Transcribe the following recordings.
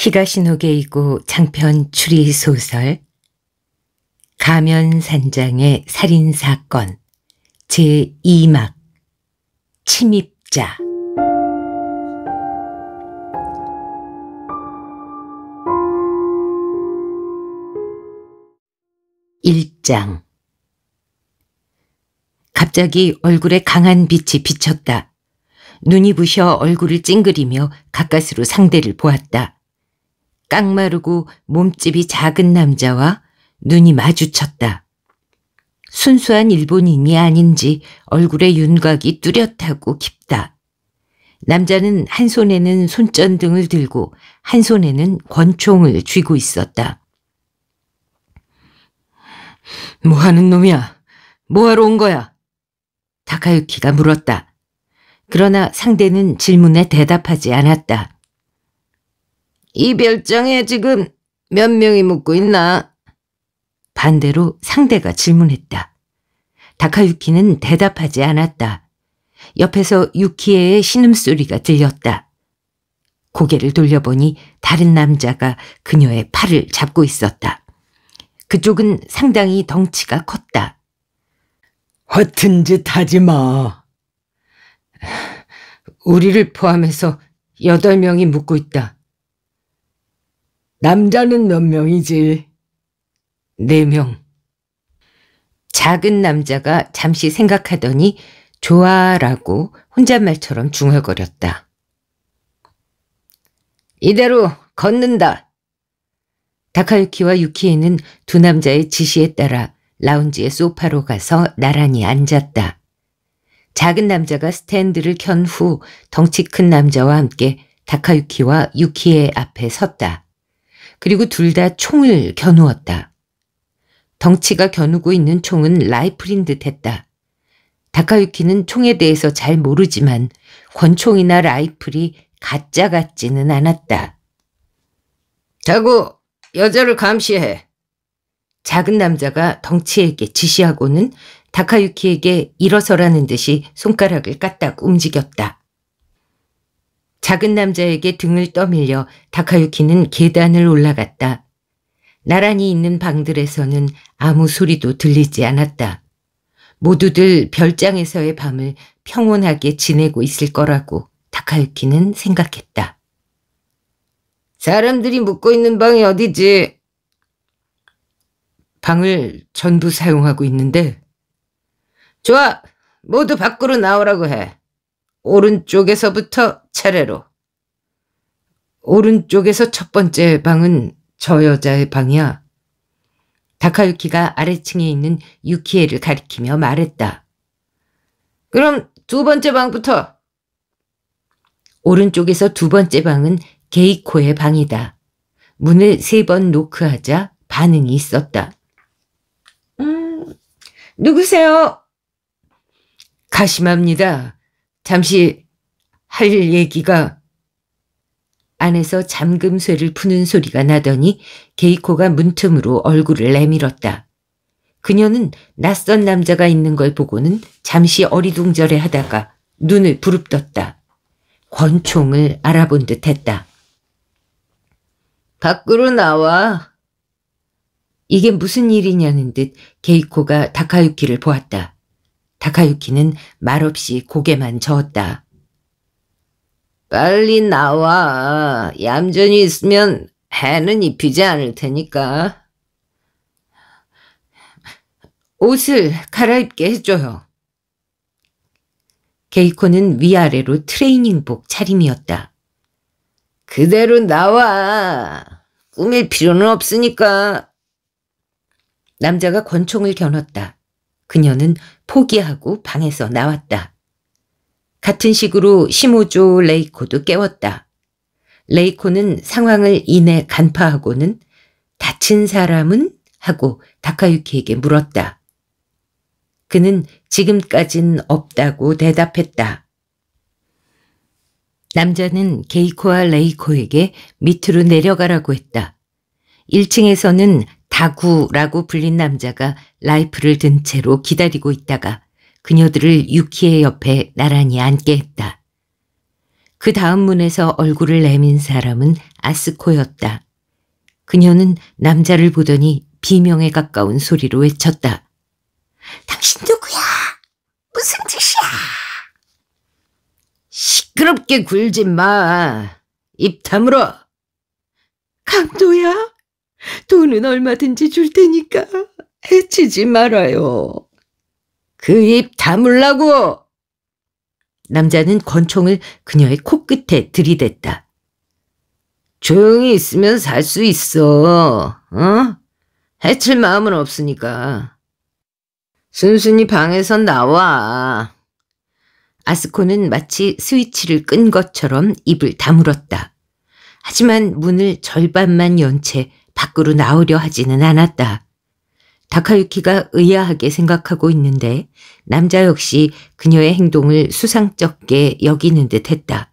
히가시노게이고 장편 추리 소설 가면산장의 살인사건 제2막 침입자. 일장. 갑자기 얼굴에 강한 빛이 비쳤다. 눈이 부셔 얼굴을 찡그리며 가까스로 상대를 보았다. 깡마르고 몸집이 작은 남자와 눈이 마주쳤다. 순수한 일본인이 아닌지 얼굴의 윤곽이 뚜렷하고 깊다. 남자는 한 손에는 손전등을 들고 한 손에는 권총을 쥐고 있었다. 뭐하는 놈이야? 뭐하러 온 거야? 다카유키가 물었다. 그러나 상대는 질문에 대답하지 않았다. 이 별장에 지금 몇 명이 묵고 있나? 반대로 상대가 질문했다. 다카유키는 대답하지 않았다. 옆에서 유키에의 신음소리가 들렸다. 고개를 돌려보니 다른 남자가 그녀의 팔을 잡고 있었다. 그쪽은 상당히 덩치가 컸다. 허튼 짓 하지 마. 우리를 포함해서 8명이 묵고 있다. 남자는 몇 명이지? 4명. 작은 남자가 잠시 생각하더니 좋아라고 혼잣말처럼 중얼거렸다. 이대로 걷는다. 다카유키와 유키에는 두 남자의 지시에 따라 라운지의 소파로 가서 나란히 앉았다. 작은 남자가 스탠드를 켠 후 덩치 큰 남자와 함께 다카유키와 유키의 앞에 섰다. 그리고 둘 다 총을 겨누었다. 덩치가 겨누고 있는 총은 라이플인 듯했다. 다카유키는 총에 대해서 잘 모르지만 권총이나 라이플이 가짜 같지는 않았다. 자고 여자를 감시해. 작은 남자가 덩치에게 지시하고는 다카유키에게 일어서라는 듯이 손가락을 까딱 움직였다. 작은 남자에게 등을 떠밀려 다카유키는 계단을 올라갔다. 나란히 있는 방들에서는 아무 소리도 들리지 않았다. 모두들 별장에서의 밤을 평온하게 지내고 있을 거라고 다카유키는 생각했다. 사람들이 묵고 있는 방이 어디지? 방을 전부 사용하고 있는데. 좋아, 모두 밖으로 나오라고 해. 오른쪽에서부터 차례로. 오른쪽에서 첫 번째 방은 저 여자의 방이야. 다카유키가 아래층에 있는 유키에를 가리키며 말했다. 그럼 두 번째 방부터. 오른쪽에서 두 번째 방은 게이코의 방이다. 문을 3번 노크하자 반응이 있었다. 누구세요? 가심합니다. 잠시 할 얘기가. 안에서 잠금쇠를 푸는 소리가 나더니 게이코가 문틈으로 얼굴을 내밀었다. 그녀는 낯선 남자가 있는 걸 보고는 잠시 어리둥절해 하다가 눈을 부릅떴다. 권총을 알아본 듯 했다. 밖으로 나와. 이게 무슨 일이냐는 듯 게이코가 다카유키를 보았다. 다카유키는 말없이 고개만 저었다. 빨리 나와. 얌전히 있으면 해는 입히지 않을 테니까. 옷을 갈아입게 해줘요. 게이코는 위아래로 트레이닝복 차림이었다. 그대로 나와. 꾸밀 필요는 없으니까. 남자가 권총을 겨눴다. 그녀는 포기하고 방에서 나왔다. 같은 식으로 시모조 레이코도 깨웠다. 레이코는 상황을 이내 간파하고는 다친 사람은? 하고 다카유키에게 물었다. 그는 지금까진 없다고 대답했다. 남자는 게이코와 레이코에게 밑으로 내려가라고 했다. 1층에서는 다구라고 불린 남자가 라이플을 든 채로 기다리고 있다가 그녀들을 유키의 옆에 나란히 앉게 했다. 그 다음 문에서 얼굴을 내민 사람은 아스코였다. 그녀는 남자를 보더니 비명에 가까운 소리로 외쳤다. 당신 누구야? 무슨 짓이야? 시끄럽게 굴지 마. 입 다물어. 강도야? 돈은 얼마든지 줄 테니까 해치지 말아요. 그 입 다물라고. 남자는 권총을 그녀의 코끝에 들이댔다. 조용히 있으면 살 수 있어. 어? 해칠 마음은 없으니까. 순순히 방에서 나와. 아스코는 마치 스위치를 끈 것처럼 입을 다물었다. 하지만 문을 절반만 연 채 밖으로 나오려 하지는 않았다. 다카유키가 의아하게 생각하고 있는데 남자 역시 그녀의 행동을 수상쩍게 여기는 듯 했다.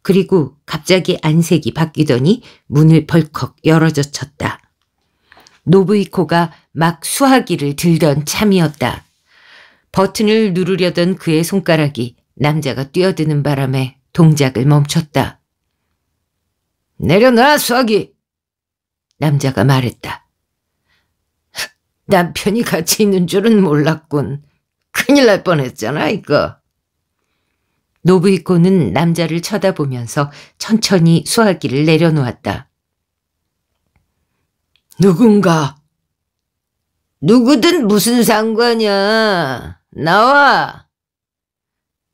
그리고 갑자기 안색이 바뀌더니 문을 벌컥 열어젖혔다. 노부이코가 막 수화기를 들던 참이었다. 버튼을 누르려던 그의 손가락이 남자가 뛰어드는 바람에 동작을 멈췄다. 내려놔, 수화기! 남자가 말했다. 남편이 같이 있는 줄은 몰랐군. 큰일 날 뻔했잖아, 이거. 노부이코는 남자를 쳐다보면서 천천히 수화기를 내려놓았다. 누군가? 누구든 무슨 상관이야. 나와.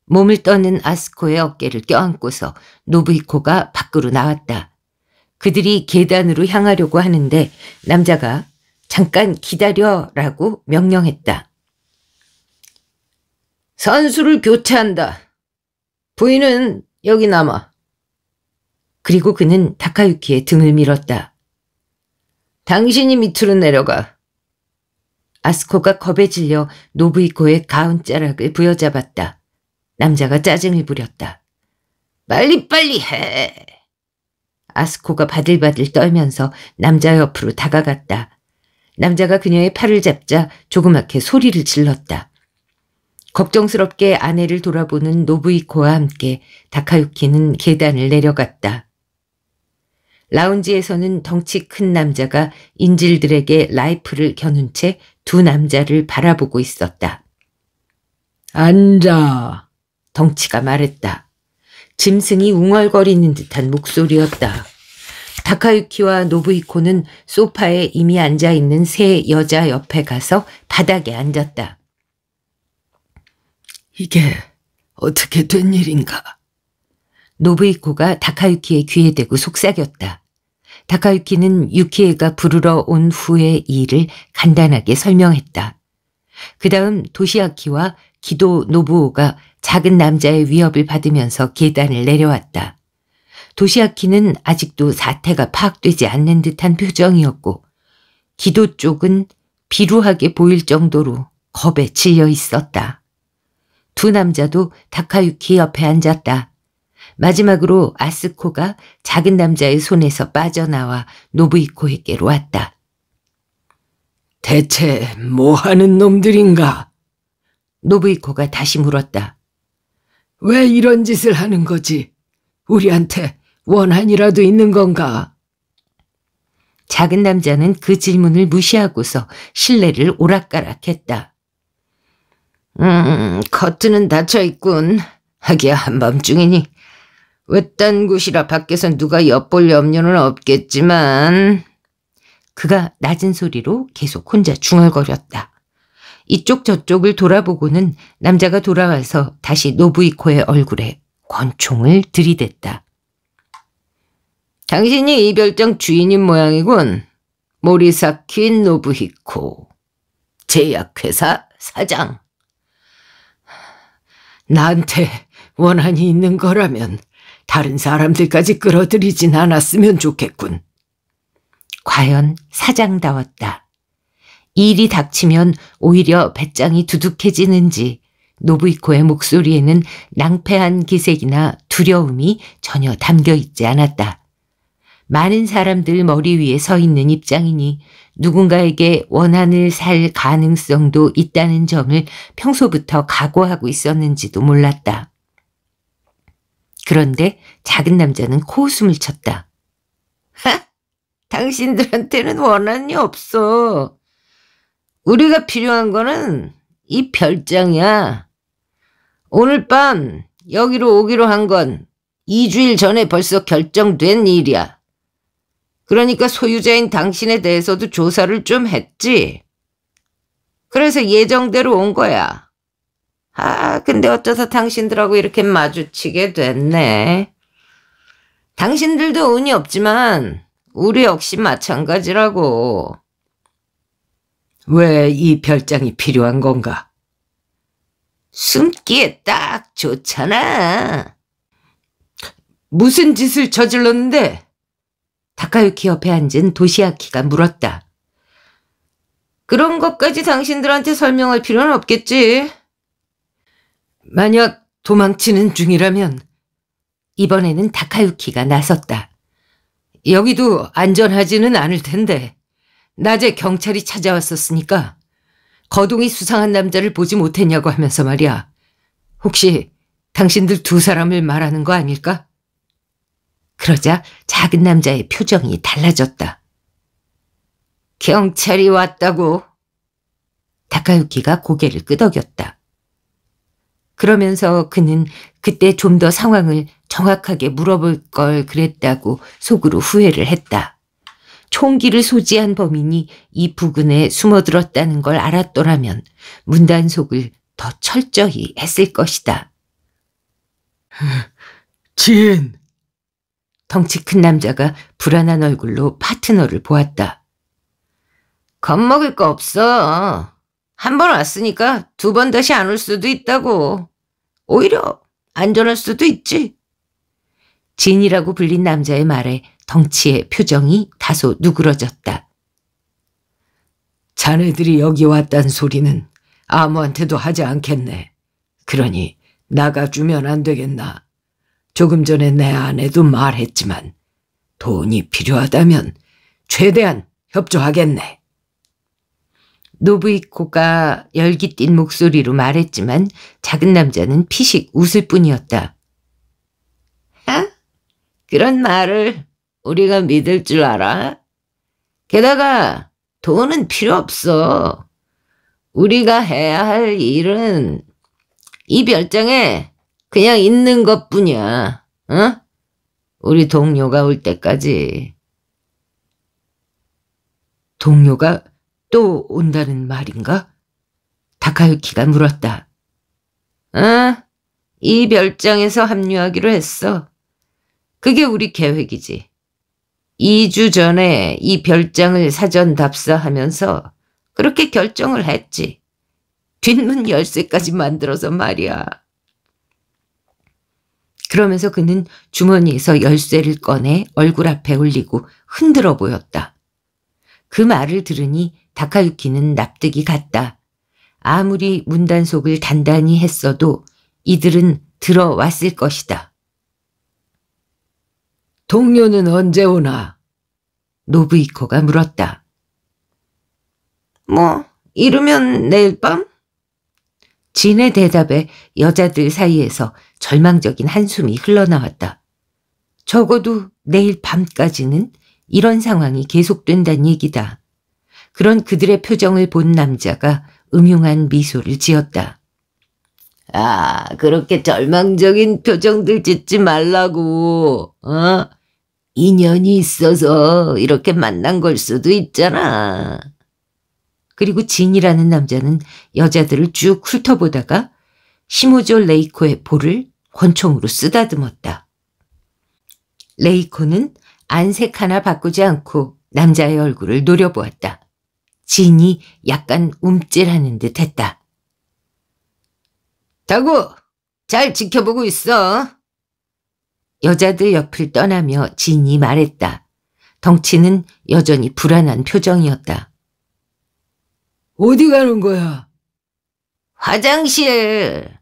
몸을 떠는 아스코의 어깨를 껴안고서 노부이코가 밖으로 나왔다. 그들이 계단으로 향하려고 하는데 남자가 잠깐 기다려라고 명령했다. 선수를 교체한다. 부인은 여기 남아. 그리고 그는 다카유키의 등을 밀었다. 당신이 밑으로 내려가. 아스코가 겁에 질려 노부이코의 가운자락을 부여잡았다. 남자가 짜증을 부렸다. 빨리빨리 해. 아스코가 바들바들 떨면서 남자 옆으로 다가갔다. 남자가 그녀의 팔을 잡자 조그맣게 소리를 질렀다. 걱정스럽게 아내를 돌아보는 노부이코와 함께 다카유키는 계단을 내려갔다. 라운지에서는 덩치 큰 남자가 인질들에게 라이플을 겨눈 채 두 남자를 바라보고 있었다. 앉아. 덩치가 말했다. 짐승이 웅얼거리는 듯한 목소리였다. 다카유키와 노부이코는 소파에 이미 앉아있는 세 여자 옆에 가서 바닥에 앉았다. 이게 어떻게 된 일인가? 노부이코가 다카유키의 귀에 대고 속삭였다. 다카유키는 유키에가 부르러 온 후의 일을 간단하게 설명했다. 그 다음 도시아키와 기도 노부오가 작은 남자의 위협을 받으면서 계단을 내려왔다. 도시아키는 아직도 사태가 파악되지 않는 듯한 표정이었고 기도 쪽은 비루하게 보일 정도로 겁에 질려 있었다. 두 남자도 다카유키 옆에 앉았다. 마지막으로 아스코가 작은 남자의 손에서 빠져나와 노부이코에게로 왔다. 대체 뭐 하는 놈들인가? 노부이코가 다시 물었다. 왜 이런 짓을 하는 거지? 우리한테 원한이라도 있는 건가? 작은 남자는 그 질문을 무시하고서 실내를 오락가락했다. 커튼은 닫혀있군. 하기야 한밤중이니 외딴 곳이라 밖에서 누가 엿볼 염려는 없겠지만. 그가 낮은 소리로 계속 혼자 중얼거렸다. 이쪽 저쪽을 돌아보고는 남자가 돌아와서 다시 노부이코의 얼굴에 권총을 들이댔다. 당신이 이 별장 주인인 모양이군. 모리사키 노부히코, 제약회사 사장. 나한테 원한이 있는 거라면 다른 사람들까지 끌어들이진 않았으면 좋겠군. 과연 사장다웠다. 일이 닥치면 오히려 배짱이 두둑해지는지 노부이코의 목소리에는 낭패한 기색이나 두려움이 전혀 담겨있지 않았다. 많은 사람들 머리 위에 서 있는 입장이니 누군가에게 원한을 살 가능성도 있다는 점을 평소부터 각오하고 있었는지도 몰랐다. 그런데 작은 남자는 코웃음을 쳤다. 하! 당신들한테는 원한이 없어. 우리가 필요한 거는 이 별장이야. 오늘 밤 여기로 오기로 한 건 2주일 전에 벌써 결정된 일이야. 그러니까 소유자인 당신에 대해서도 조사를 좀 했지. 그래서 예정대로 온 거야. 근데 어쩌다 당신들하고 이렇게 마주치게 됐네. 당신들도 운이 없지만 우리 역시 마찬가지라고. 왜 이 별장이 필요한 건가? 숨기에 딱 좋잖아. 무슨 짓을 저질렀는데? 다카유키 옆에 앉은 도시아키가 물었다. 그런 것까지 당신들한테 설명할 필요는 없겠지. 만약 도망치는 중이라면. 이번에는 다카유키가 나섰다. 여기도 안전하지는 않을 텐데 낮에 경찰이 찾아왔었으니까 거동이 수상한 남자를 보지 못했냐고 하면서 말이야. 혹시 당신들 두 사람을 말하는 거 아닐까? 그러자 작은 남자의 표정이 달라졌다. 경찰이 왔다고? 다카유키가 고개를 끄덕였다. 그러면서 그는 그때 좀 더 상황을 정확하게 물어볼 걸 그랬다고 속으로 후회를 했다. 총기를 소지한 범인이 이 부근에 숨어들었다는 걸 알았더라면 문단속을 더 철저히 했을 것이다. 진! 덩치 큰 남자가 불안한 얼굴로 파트너를 보았다. 겁먹을 거 없어. 한 번 왔으니까 두 번 다시 안 올 수도 있다고. 오히려 안전할 수도 있지. 진이라고 불린 남자의 말에 덩치의 표정이 다소 누그러졌다. 자네들이 여기 왔단 소리는 아무한테도 하지 않겠네. 그러니 나가주면 안 되겠나. 조금 전에 내 아내도 말했지만 돈이 필요하다면 최대한 협조하겠네. 노부이코가 열기 띤 목소리로 말했지만 작은 남자는 피식 웃을 뿐이었다. 그런 말을 우리가 믿을 줄 알아? 게다가 돈은 필요 없어. 우리가 해야 할 일은 이 별장에 그냥 있는 것뿐이야. 어? 우리 동료가 올 때까지. 동료가 또 온다는 말인가? 다카유키가 물었다. 이 별장에서 합류하기로 했어. 그게 우리 계획이지. 2주 전에 이 별장을 사전 답사하면서 그렇게 결정을 했지. 뒷문 열쇠까지 만들어서 말이야. 그러면서 그는 주머니에서 열쇠를 꺼내 얼굴 앞에 올리고 흔들어 보였다. 그 말을 들으니 다카유키는 납득이 갔다. 아무리 문단속을 단단히 했어도 이들은 들어왔을 것이다. 동료는 언제 오나? 노부이코가 물었다. 이르면 내일 밤? 진의 대답에 여자들 사이에서 절망적인 한숨이 흘러나왔다. 적어도 내일 밤까지는 이런 상황이 계속된다는 얘기다. 그런 그들의 표정을 본 남자가 음흉한 미소를 지었다. 그렇게 절망적인 표정들 짓지 말라고. 인연이 있어서 이렇게 만난 걸 수도 있잖아. 그리고 진이라는 남자는 여자들을 쭉 훑어보다가 시모조 레이코의 볼을 권총으로 쓰다듬었다. 레이코는 안색 하나 바꾸지 않고 남자의 얼굴을 노려보았다. 진이 약간 움찔하는 듯 했다. 다구, 잘 지켜보고 있어. 여자들 옆을 떠나며 진이 말했다. 덩치는 여전히 불안한 표정이었다. 어디 가는 거야? 화장실.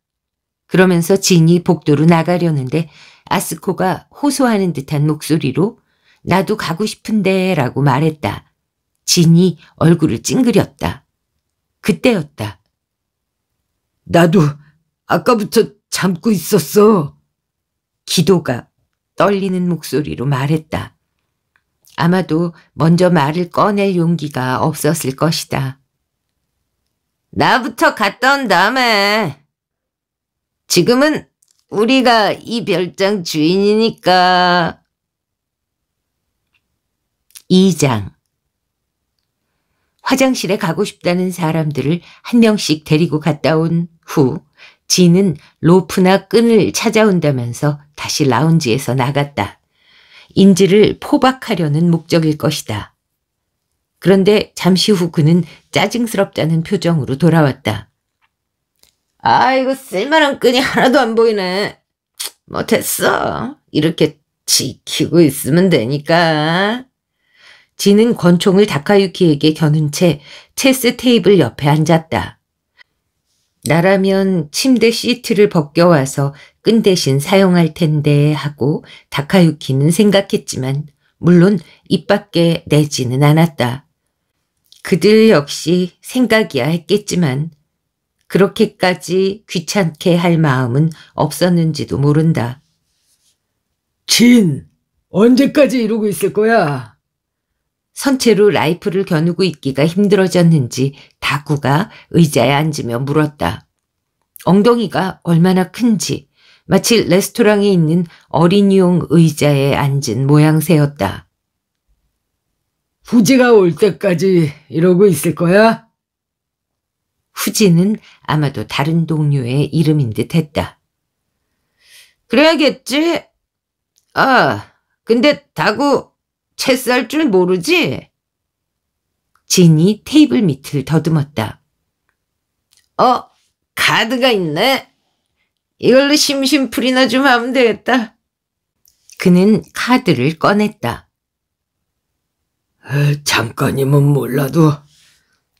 그러면서 진이 복도로 나가려는데 아스코가 호소하는 듯한 목소리로 나도 가고 싶은데 라고 말했다. 진이 얼굴을 찡그렸다. 그때였다. 나도 아까부터 참고 있었어. 기도가 떨리는 목소리로 말했다. 아마도 먼저 말을 꺼낼 용기가 없었을 것이다. 나부터 갔다 온 다음에. 지금은 우리가 이 별장 주인이니까. 2장. 화장실에 가고 싶다는 사람들을 한 명씩 데리고 갔다 온 후 진은 로프나 끈을 찾아온다면서 다시 라운지에서 나갔다. 인지를 포박하려는 목적일 것이다. 그런데 잠시 후 그는 짜증스럽다는 표정으로 돌아왔다. 아이고, 쓸만한 끈이 하나도 안 보이네. 못했어. 이렇게 지키고 있으면 되니까. 진은 권총을 다카유키에게 겨눈 채 체스 테이블 옆에 앉았다. 나라면 침대 시트를 벗겨와서 끈 대신 사용할 텐데 하고 다카유키는 생각했지만 물론 입 밖에 내지는 않았다. 그들 역시 생각이야 했겠지만 그렇게까지 귀찮게 할 마음은 없었는지도 모른다. 진, 언제까지 이러고 있을 거야? 선체로 라이플을 겨누고 있기가 힘들어졌는지 다구가 의자에 앉으며 물었다. 엉덩이가 얼마나 큰지 마치 레스토랑에 있는 어린이용 의자에 앉은 모양새였다. 후지가 올 때까지 이러고 있을 거야? 후지는 아마도 다른 동료의 이름인 듯 했다. 그래야겠지? 아, 근데 다구 체스할 줄 모르지? 진이 테이블 밑을 더듬었다. 카드가 있네. 이걸로 심심풀이나 좀 하면 되겠다. 그는 카드를 꺼냈다. 잠깐이면 몰라도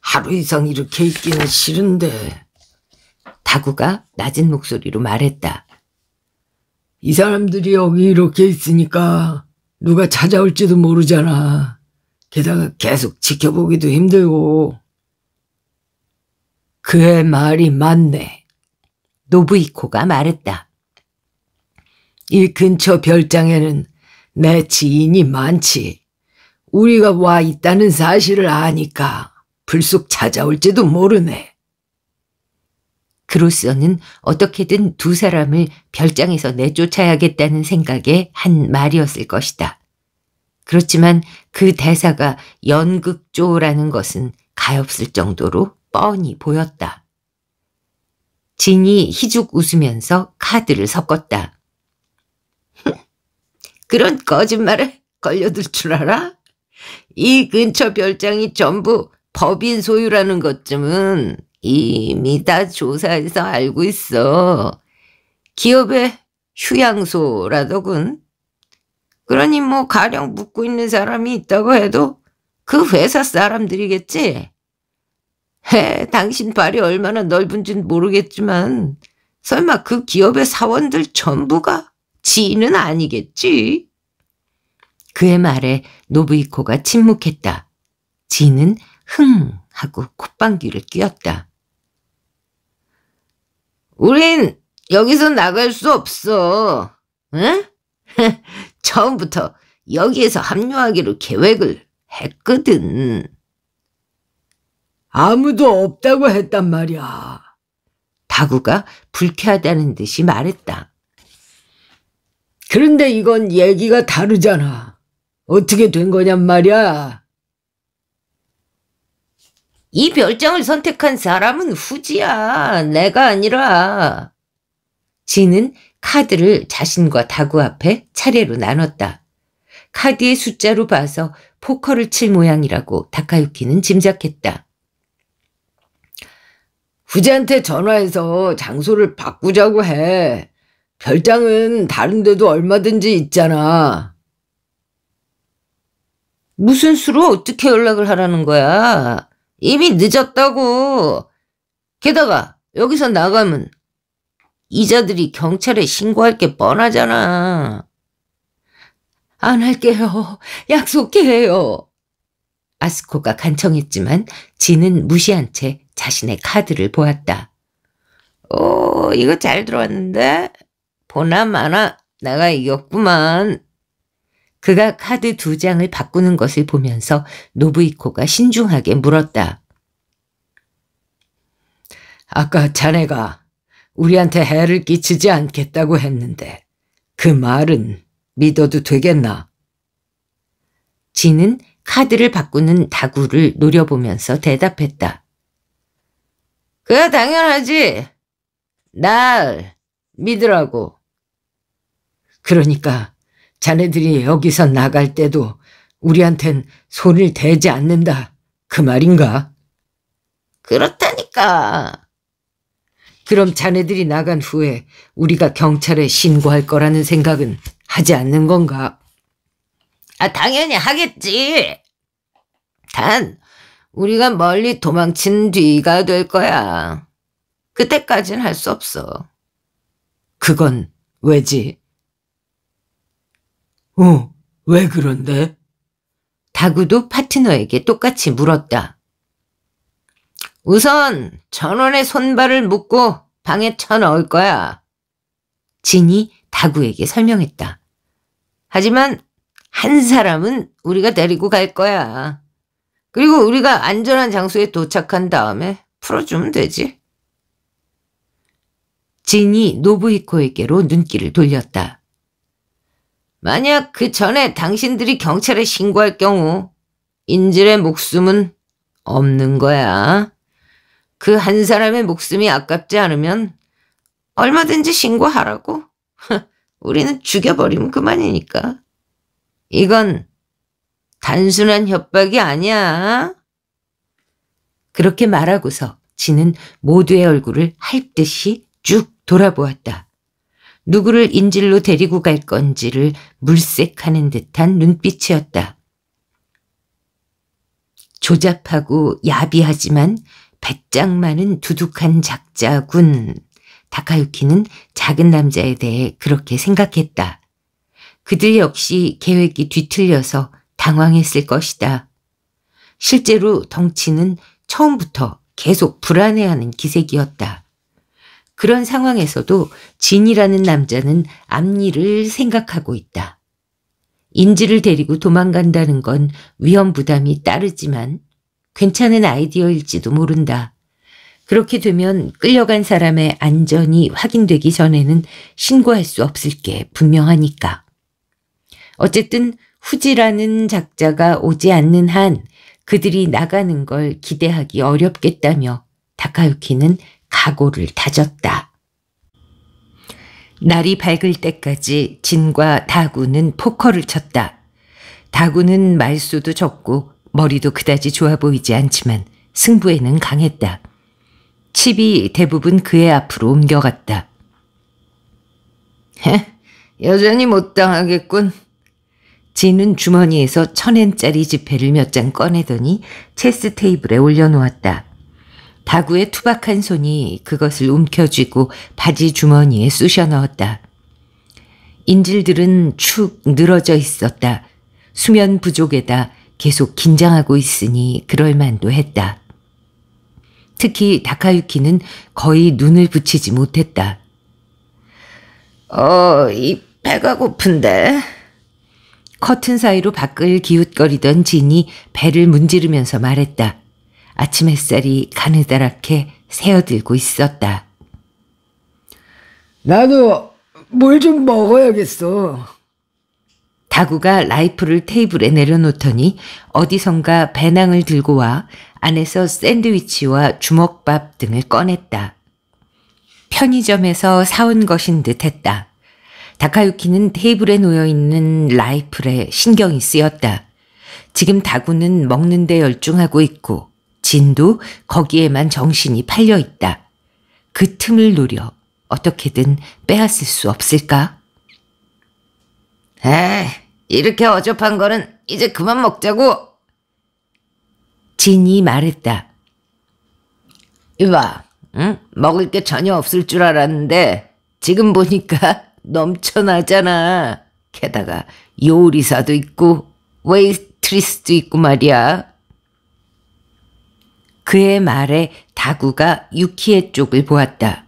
하루 이상 이렇게 있기는 싫은데. 다구가 낮은 목소리로 말했다. 이 사람들이 여기 이렇게 있으니까 누가 찾아올지도 모르잖아. 게다가 계속 지켜보기도 힘들고. 그의 말이 맞네. 노부이코가 말했다. 이 근처 별장에는 내 지인이 많지. 우리가 와 있다는 사실을 아니까 불쑥 찾아올지도 모르네. 그로서는 어떻게든 두 사람을 별장에서 내쫓아야겠다는 생각에 한 말이었을 것이다. 그렇지만 그 대사가 연극조라는 것은 가엾을 정도로 뻔히 보였다. 진이 희죽 웃으면서 카드를 섞었다. 그런 거짓말에 걸려들 줄 알아? 이 근처 별장이 전부 법인 소유라는 것쯤은 이미 다 조사해서 알고 있어. 기업의 휴양소라더군. 그러니 뭐 가령 묻고 있는 사람이 있다고 해도 그 회사 사람들이겠지. 당신 발이 얼마나 넓은지는 모르겠지만 설마 그 기업의 사원들 전부가 지인은 아니겠지. 그의 말에 노부이코가 침묵했다. 진은 흥 하고 콧방귀를 뀌었다. 우린 여기서 나갈 수 없어. 응? 처음부터 여기에서 합류하기로 계획을 했거든. 아무도 없다고 했단 말이야. 다구가 불쾌하다는 듯이 말했다. 그런데 이건 얘기가 다르잖아. 어떻게 된 거냔 말이야. 이 별장을 선택한 사람은 후지야. 내가 아니라. 진은 카드를 자신과 다구 앞에 차례로 나눴다. 카드의 숫자로 봐서 포커를 칠 모양이라고 다카유키는 짐작했다. 후지한테 전화해서 장소를 바꾸자고 해. 별장은 다른 데도 얼마든지 있잖아. 무슨 수로 어떻게 연락을 하라는 거야? 이미 늦었다고. 게다가 여기서 나가면 이자들이 경찰에 신고할 게 뻔하잖아. 안 할게요. 약속해요. 아스코가 간청했지만 진은 무시한 채 자신의 카드를 보았다. 이거 잘 들어왔는데? 보나 마나 내가 이겼구만. 그가 카드 2장을 바꾸는 것을 보면서 노부이코가 신중하게 물었다. 아까 자네가 우리한테 해를 끼치지 않겠다고 했는데 그 말은 믿어도 되겠나? 진은 카드를 바꾸는 다구를 노려보면서 대답했다. 그야 당연하지. 날 믿으라고. 그러니까 자네들이 여기서 나갈 때도 우리한텐 손을 대지 않는다. 그 말인가? 그렇다니까. 그럼 자네들이 나간 후에 우리가 경찰에 신고할 거라는 생각은 하지 않는 건가? 당연히 하겠지. 단 우리가 멀리 도망친 뒤가 될 거야. 그때까진 할 수 없어. 그건 왜지? 왜 그런데? 다구도 파트너에게 똑같이 물었다. 우선 전원의 손발을 묶고 방에 쳐넣을 거야. 진이 다구에게 설명했다. 하지만 한 사람은 우리가 데리고 갈 거야. 그리고 우리가 안전한 장소에 도착한 다음에 풀어주면 되지. 진이 노부히코에게로 눈길을 돌렸다. 만약 그 전에 당신들이 경찰에 신고할 경우 인질의 목숨은 없는 거야. 그 한 사람의 목숨이 아깝지 않으면 얼마든지 신고하라고. 우리는 죽여버리면 그만이니까. 이건 단순한 협박이 아니야. 그렇게 말하고서 진은 모두의 얼굴을 핥듯이 쭉 돌아보았다. 누구를 인질로 데리고 갈 건지를 물색하는 듯한 눈빛이었다. 조잡하고 야비하지만 배짱 많은 두둑한 작자군. 다카유키는 작은 남자에 대해 그렇게 생각했다. 그들 역시 계획이 뒤틀려서 당황했을 것이다. 실제로 덩치는 처음부터 계속 불안해하는 기색이었다. 그런 상황에서도 진이라는 남자는 앞일을 생각하고 있다. 인질을 데리고 도망간다는 건 위험 부담이 따르지만 괜찮은 아이디어일지도 모른다. 그렇게 되면 끌려간 사람의 안전이 확인되기 전에는 신고할 수 없을 게 분명하니까. 어쨌든 후지라는 작자가 오지 않는 한 그들이 나가는 걸 기대하기 어렵겠다며 다카유키는 각오를 다졌다. 날이 밝을 때까지 진과 다구는 포커를 쳤다. 다구는 말수도 적고 머리도 그다지 좋아 보이지 않지만 승부에는 강했다. 칩이 대부분 그의 앞으로 옮겨갔다. 여전히 못 당하겠군. 진은 주머니에서 1000엔짜리 지폐를 몇 장 꺼내더니 체스 테이블에 올려놓았다. 다구의 투박한 손이 그것을 움켜쥐고 바지 주머니에 쑤셔 넣었다. 인질들은 축 늘어져 있었다. 수면 부족에다 계속 긴장하고 있으니 그럴만도 했다. 특히 다카유키는 거의 눈을 붙이지 못했다. 이 배가 고픈데. 커튼 사이로 밖을 기웃거리던 진이 배를 문지르면서 말했다. 아침 햇살이 가느다랗게 새어들고 있었다. 나도 뭘 좀 먹어야겠어. 다구가 라이프를 테이블에 내려놓더니 어디선가 배낭을 들고 와 안에서 샌드위치와 주먹밥 등을 꺼냈다. 편의점에서 사온 것인 듯 했다. 다카유키는 테이블에 놓여있는 라이플에 신경이 쓰였다. 지금 다구는 먹는 데 열중하고 있고 진도 거기에만 정신이 팔려 있다. 그 틈을 노려 어떻게든 빼앗을 수 없을까? 이렇게 어접한 거는 이제 그만 먹자고. 진이 말했다. 이봐, 응? 먹을 게 전혀 없을 줄 알았는데 지금 보니까 넘쳐나잖아. 게다가 요리사도 있고 웨이트리스도 있고 말이야. 그의 말에 다구가 유키의 쪽을 보았다.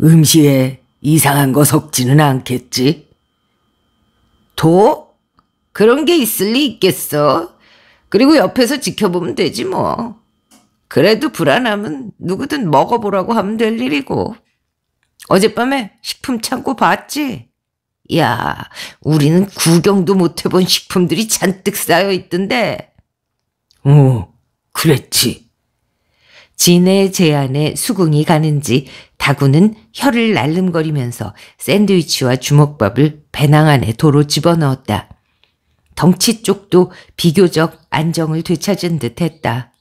음식에 이상한 거 섞지는 않겠지? 독? 그런 게 있을 리 있겠어. 그리고 옆에서 지켜보면 되지 뭐. 그래도 불안하면 누구든 먹어보라고 하면 될 일이고. 어젯밤에 식품 창고 봤지? 야, 우리는 구경도 못 해본 식품들이 잔뜩 쌓여 있던데. 그랬지. 진의 제안에 수긍이 가는지 다구는 혀를 날름거리면서 샌드위치와 주먹밥을 배낭 안에 도로 집어넣었다. 덩치 쪽도 비교적 안정을 되찾은 듯 했다.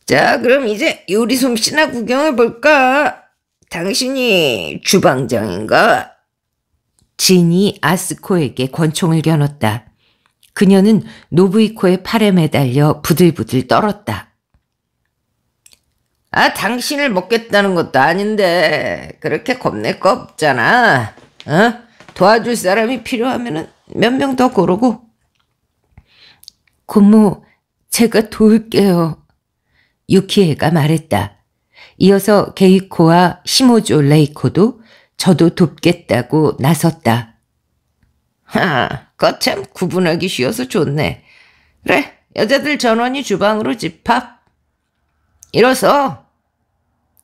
자, 그럼 이제 요리 솜씨나 구경해볼까? 당신이 주방장인가? 진이 아스코에게 권총을 겨눴다. 그녀는 노부이코의 팔에 매달려 부들부들 떨었다. 아, 당신을 먹겠다는 것도 아닌데 그렇게 겁낼 거 없잖아. 도와줄 사람이 필요하면 몇 명 더 고르고. 고모, 제가 도울게요. 유키에가 말했다. 이어서 게이코와 시모조 레이코도 저도 돕겠다고 나섰다. 거참 구분하기 쉬워서 좋네. 그래, 여자들 전원이 주방으로 집합. 일어서.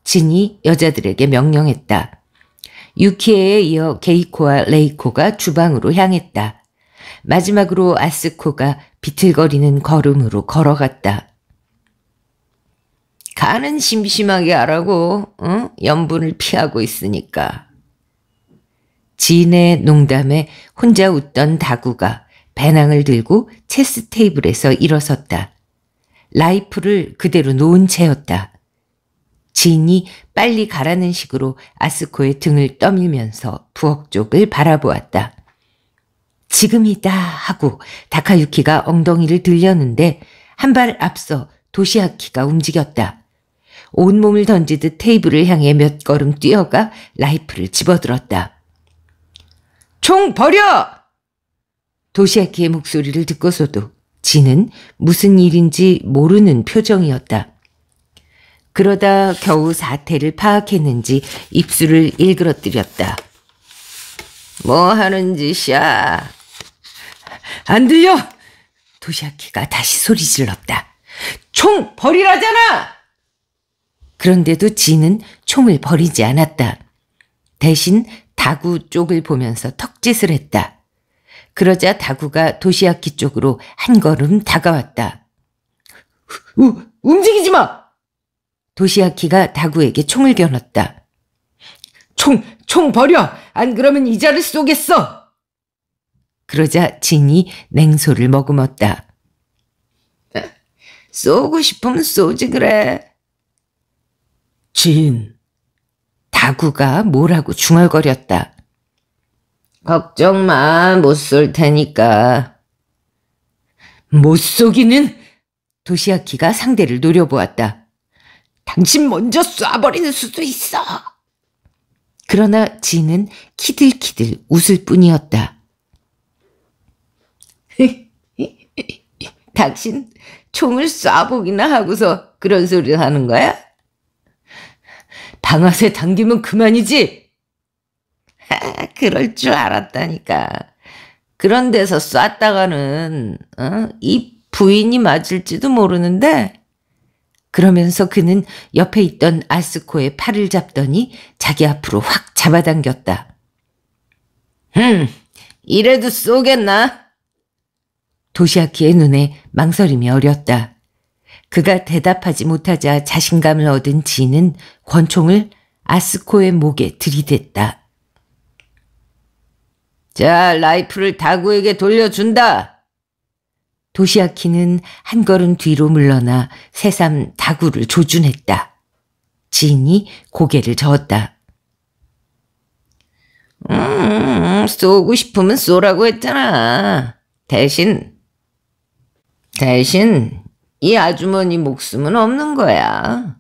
진이 여자들에게 명령했다. 유키에에 이어 게이코와 레이코가 주방으로 향했다. 마지막으로 아스코가 비틀거리는 걸음으로 걸어갔다. 간은 심심하게 하라고, 응? 염분을 피하고 있으니까. 진의 농담에 혼자 웃던 다구가 배낭을 들고 체스 테이블에서 일어섰다. 라이프를 그대로 놓은 채였다. 진이 빨리 가라는 식으로 아스코의 등을 떠밀면서 부엌 쪽을 바라보았다. 지금이다 하고 다카유키가 엉덩이를 들렸는데 한 발 앞서 도시아키가 움직였다. 온몸을 던지듯 테이블을 향해 몇 걸음 뛰어가 라이프를 집어들었다. 총 버려! 도시아키의 목소리를 듣고서도 진은 무슨 일인지 모르는 표정이었다. 그러다 겨우 사태를 파악했는지 입술을 일그러뜨렸다. 뭐 하는 짓이야? 안 들려! 도시아키가 다시 소리 질렀다. 총 버리라잖아! 그런데도 진은 총을 버리지 않았다. 대신 다구 쪽을 보면서 턱짓을 했다. 그러자 다구가 도시아키 쪽으로 한 걸음 다가왔다. 움직이지 마! 도시아키가 다구에게 총을 겨눴다. 총 버려! 안 그러면 이자를 쏘겠어! 그러자 진이 냉소를 머금었다. 쏘고 싶으면 쏘지 그래. 진. 다구가 뭐라고 중얼거렸다. 걱정 마, 못 쏠 테니까. 못 쏘기는? 도시아키가 상대를 노려보았다. 당신 먼저 쏴버리는 수도 있어. 그러나 진은 키들키들 웃을 뿐이었다. 당신 총을 쏴보기나 하고서 그런 소리를 하는 거야? 방아쇠 당기면 그만이지. 그럴 줄 알았다니까. 그런 데서 쐈다가는 이 부인이 맞을지도 모르는데. 그러면서 그는 옆에 있던 아스코의 팔을 잡더니 자기 앞으로 확 잡아당겼다. 이래도 쏘겠나? 도시아키의 눈에 망설임이 어렸다. 그가 대답하지 못하자 자신감을 얻은 진은 권총을 아스코의 목에 들이댔다. 자, 라이프를 다구에게 돌려준다. 도시아키는 한 걸음 뒤로 물러나 새삼 다구를 조준했다. 진이 고개를 저었다. 쏘고 싶으면 쏘라고 했잖아. 대신 이 아주머니 목숨은 없는 거야.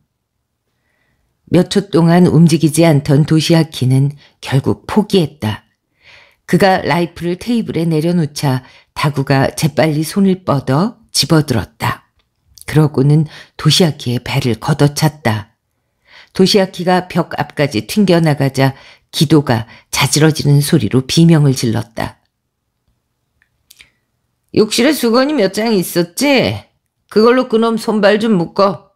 몇 초 동안 움직이지 않던 도시아키는 결국 포기했다. 그가 라이프를 테이블에 내려놓자 다구가 재빨리 손을 뻗어 집어들었다. 그러고는 도시아키의 배를 걷어찼다. 도시아키가 벽 앞까지 튕겨나가자 기도가 자지러지는 소리로 비명을 질렀다. 욕실에 수건이 몇 장 있었지? 그걸로 그놈 손발 좀 묶어.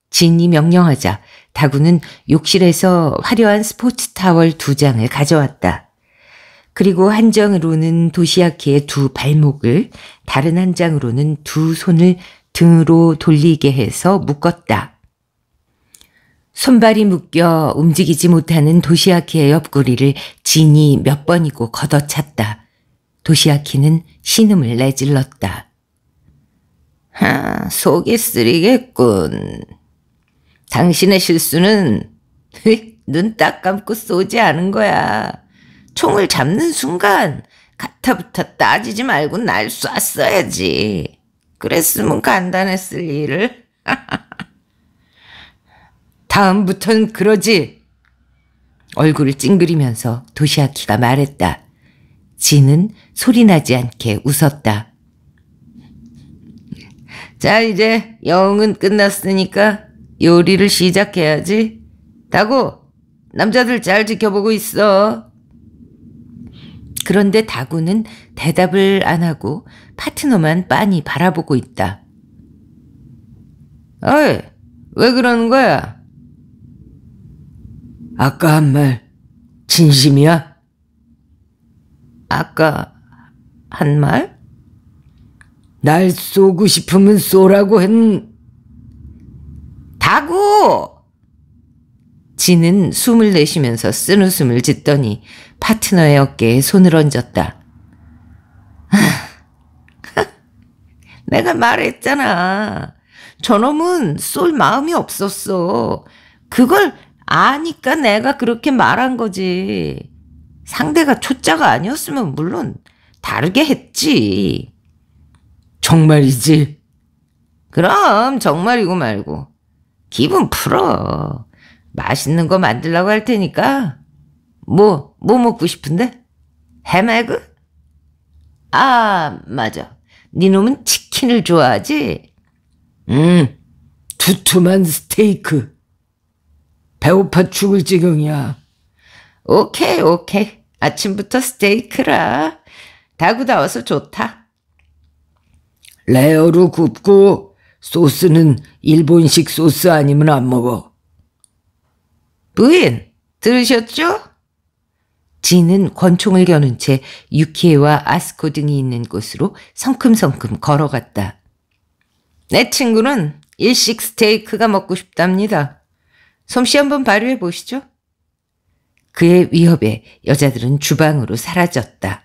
진이 명령하자 다구는 욕실에서 화려한 스포츠 타월 2장을 가져왔다. 그리고 한 장으로는 도시아키의 2 발목을, 다른 한 장으로는 2 손을 등으로 돌리게 해서 묶었다. 손발이 묶여 움직이지 못하는 도시아키의 옆구리를 진이 몇 번이고 걷어찼다. 도시아키는 신음을 내질렀다. 속이 쓰리겠군. 당신의 실수는 눈 딱 감고 쏘지 않은 거야. 총을 잡는 순간 가타부타 따지지 말고 날 쐈어야지. 그랬으면 간단했을 일을. 다음부턴 그러지. 얼굴을 찡그리면서 도시아키가 말했다. 진은 소리나지 않게 웃었다. 자, 이제 영은 끝났으니까 요리를 시작해야지. 다구, 남자들 잘 지켜보고 있어. 그런데 다구는 대답을 안 하고 파트너만 빤히 바라보고 있다. 어이, 왜 그러는 거야? 아까 한 말 진심이야? 아까 한 말? 날 쏘고 싶으면 쏘라고 다구! 진은 숨을 내쉬면서 쓴웃음을 짓더니 파트너의 어깨에 손을 얹었다. 내가 말했잖아. 저놈은 쏠 마음이 없었어. 그걸 아니까 내가 그렇게 말한 거지. 상대가 초짜가 아니었으면 물론 다르게 했지. 정말이지? 그럼 정말이고 말고. 기분 풀어. 맛있는 거 만들라고 할 테니까. 뭐 먹고 싶은데? 해매그? 아, 맞아. 네 놈은 치킨을 좋아하지? 두툼한 스테이크. 배고파 죽을 지경이야. 오케이. 아침부터 스테이크라. 다구다워서 좋다. 레어로 굽고 소스는 일본식 소스 아니면 안 먹어. 부인, 들으셨죠? 진은 권총을 겨눈 채 유키에와 아스코 등이 있는 곳으로 성큼성큼 걸어갔다. 내 친구는 일식 스테이크가 먹고 싶답니다. 솜씨 한번 발휘해 보시죠. 그의 위협에 여자들은 주방으로 사라졌다.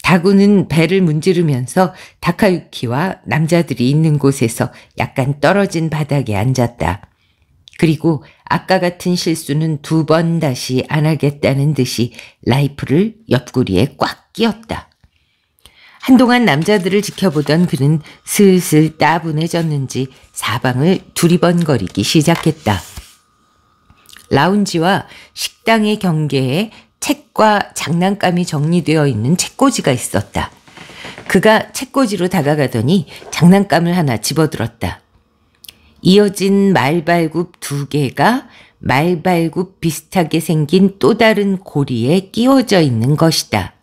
다구는 배를 문지르면서 다카유키와 남자들이 있는 곳에서 약간 떨어진 바닥에 앉았다. 그리고 아까 같은 실수는 2번 다시 안 하겠다는 듯이 라이플을 옆구리에 꽉 끼웠다. 한동안 남자들을 지켜보던 그는 슬슬 따분해졌는지 사방을 두리번거리기 시작했다. 라운지와 식당의 경계에 책과 장난감이 정리되어 있는 책꽂이가 있었다. 그가 책꽂이로 다가가더니 장난감을 하나 집어들었다. 이어진 말발굽 2개가 말발굽 비슷하게 생긴 또 다른 고리에 끼워져 있는 것이다.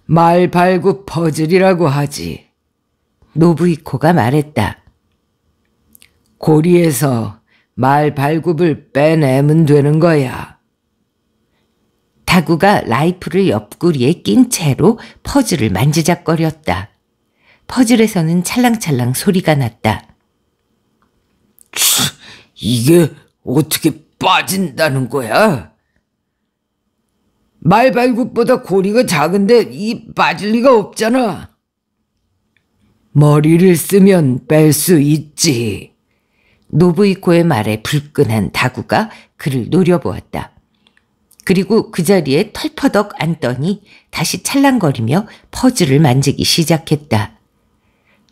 말발굽 퍼즐이라고 하지. 노부이코가 말했다. 고리에서 말발굽을 빼내면 되는 거야. 다구가 라이플을 옆구리에 낀 채로 퍼즐을 만지작거렸다. 퍼즐에서는 찰랑찰랑 소리가 났다. 이게 어떻게 빠진다는 거야? 말발굽보다 고리가 작은데 이 빠질 리가 없잖아. 머리를 쓰면 뺄 수 있지. 노부이코의 말에 불끈한 다구가 그를 노려보았다. 그리고 그 자리에 털퍼덕 앉더니 다시 찰랑거리며 퍼즐을 만지기 시작했다.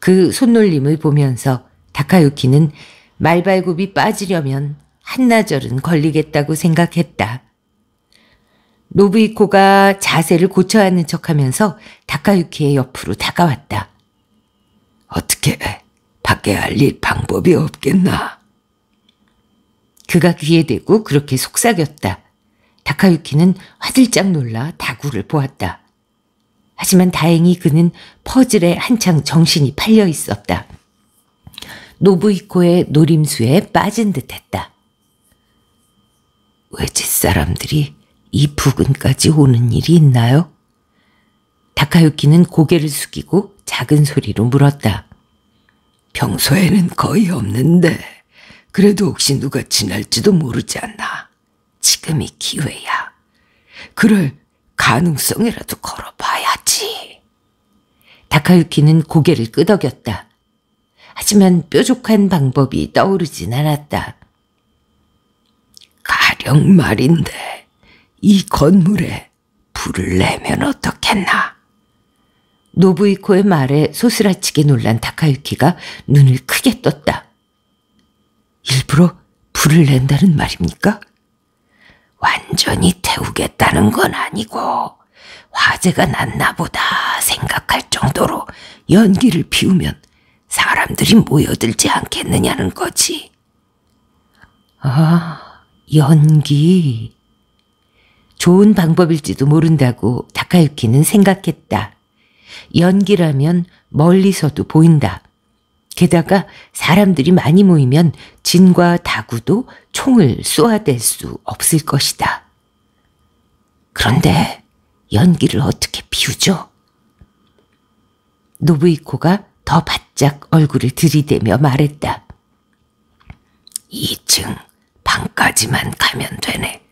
그 손놀림을 보면서 다카유키는 말발굽이 빠지려면 한나절은 걸리겠다고 생각했다. 노부이코가 자세를 고쳐 앉는 척하면서 다카유키의 옆으로 다가왔다. 어떻게 밖에 알릴 방법이 없겠나? 그가 귀에 대고 그렇게 속삭였다. 다카유키는 화들짝 놀라 다구를 보았다. 하지만 다행히 그는 퍼즐에 한창 정신이 팔려 있었다. 노부이코의 노림수에 빠진 듯했다. 외지 사람들이 이 부근까지 오는 일이 있나요? 다카유키는 고개를 숙이고 작은 소리로 물었다. 평소에는 거의 없는데 그래도 혹시 누가 지날지도 모르지 않나. 지금이 기회야. 그럴 가능성이라도 걸어봐야지. 다카유키는 고개를 끄덕였다. 하지만 뾰족한 방법이 떠오르진 않았다. 가령 말인데 이 건물에 불을 내면 어떻겠나? 노부이코의 말에 소스라치게 놀란 다카유키가 눈을 크게 떴다. 일부러 불을 낸다는 말입니까? 완전히 태우겠다는 건 아니고 화재가 났나 보다 생각할 정도로 연기를 피우면 사람들이 모여들지 않겠느냐는 거지. 아, 연기. 좋은 방법일지도 모른다고 다카유키는 생각했다. 연기라면 멀리서도 보인다. 게다가 사람들이 많이 모이면 진과 다구도 총을 쏘아댈 수 없을 것이다. 그런데 연기를 어떻게 피우죠? 노부이코가 더 바짝 얼굴을 들이대며 말했다. 2층 방까지만 가면 되네.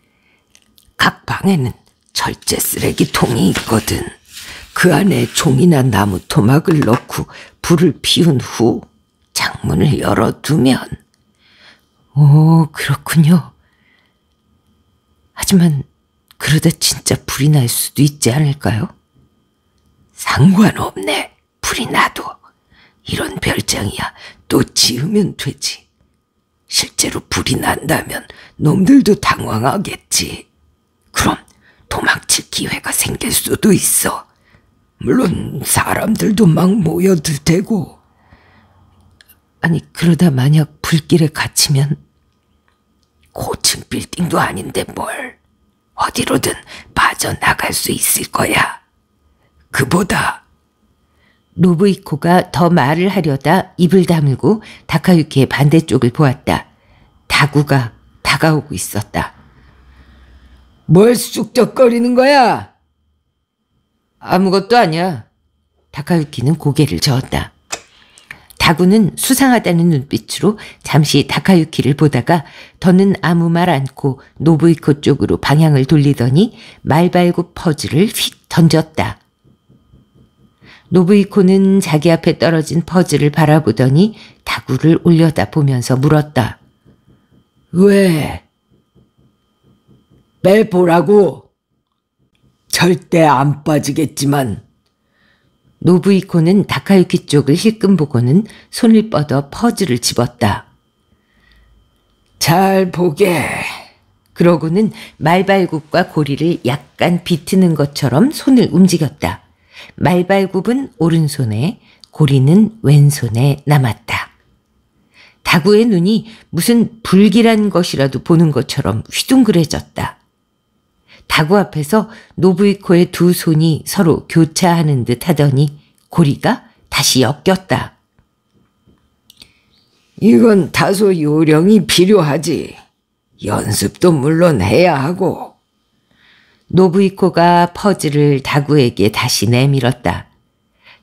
각 방에는 철제 쓰레기통이 있거든. 그 안에 종이나 나무 토막을 넣고 불을 피운 후 창문을 열어두면. 오, 그렇군요. 하지만 그러다 진짜 불이 날 수도 있지 않을까요? 상관없네. 불이 나도. 이런 별장이야. 또 지으면 되지. 실제로 불이 난다면 놈들도 당황하겠지. 그럼 도망칠 기회가 생길 수도 있어. 물론 사람들도 막 모여들 테고. 아니, 그러다 만약 불길에 갇히면? 고층 빌딩도 아닌데 뭘. 어디로든 빠져나갈 수 있을 거야. 그보다. 노부이코가 더 말을 하려다 입을 다물고 다카유키의 반대쪽을 보았다. 다구가 다가오고 있었다. 뭘 쑥적거리는 거야? 아무것도 아니야. 다카유키는 고개를 저었다. 다구는 수상하다는 눈빛으로 잠시 다카유키를 보다가 더는 아무 말 않고 노부이코 쪽으로 방향을 돌리더니 말발굽 퍼즐을 휙 던졌다. 노부이코는 자기 앞에 떨어진 퍼즐을 바라보더니 다구를 올려다보면서 물었다. 왜? 빼보라고. 절대 안 빠지겠지만. 노부이코는 다카유키 쪽을 힐끔 보고는 손을 뻗어 퍼즐을 집었다. 잘 보게. 그러고는 말발굽과 고리를 약간 비트는 것처럼 손을 움직였다. 말발굽은 오른손에, 고리는 왼손에 남았다. 다구의 눈이 무슨 불길한 것이라도 보는 것처럼 휘둥그레졌다. 다구 앞에서 노부이코의 두 손이 서로 교차하는 듯 하더니 고리가 다시 엮였다. 이건 다소 요령이 필요하지. 연습도 물론 해야 하고. 노부이코가 퍼즐을 다구에게 다시 내밀었다.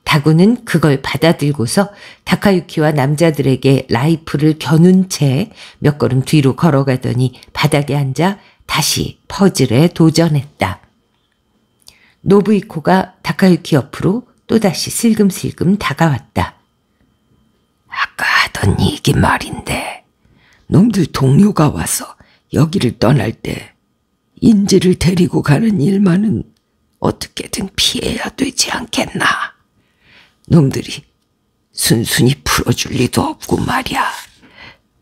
다구는 그걸 받아들고서 다카유키와 남자들에게 라이플을 겨눈 채 몇 걸음 뒤로 걸어가더니 바닥에 앉아 다시 퍼즐에 도전했다. 노부이코가 다카유키 옆으로 또다시 슬금슬금 다가왔다. 아까 하던 얘기 말인데, 놈들 동료가 와서 여기를 떠날 때 인지를 데리고 가는 일만은 어떻게든 피해야 되지 않겠나. 놈들이 순순히 풀어줄 리도 없고 말이야.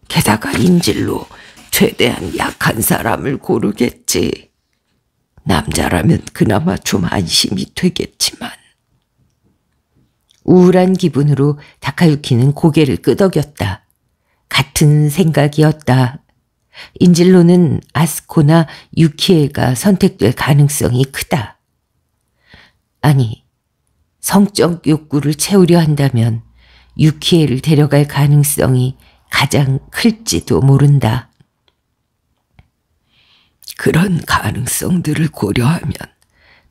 게다가 인질로 최대한 약한 사람을 고르겠지. 남자라면 그나마 좀 안심이 되겠지만. 우울한 기분으로 다카유키는 고개를 끄덕였다. 같은 생각이었다. 인질로는 아스코나 유키에가 선택될 가능성이 크다. 아니, 성적 욕구를 채우려 한다면 유키에를 데려갈 가능성이 가장 클지도 모른다. 그런 가능성들을 고려하면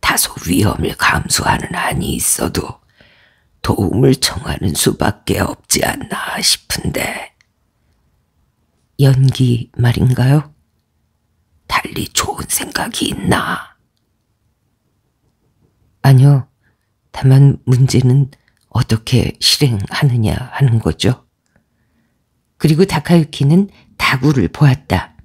다소 위험을 감수하는 한이 있어도 도움을 청하는 수밖에 없지 않나 싶은데. 연기 말인가요? 달리 좋은 생각이 있나? 아니요. 다만 문제는 어떻게 실행하느냐 하는 거죠. 그리고 다카유키는 다구를 보았다.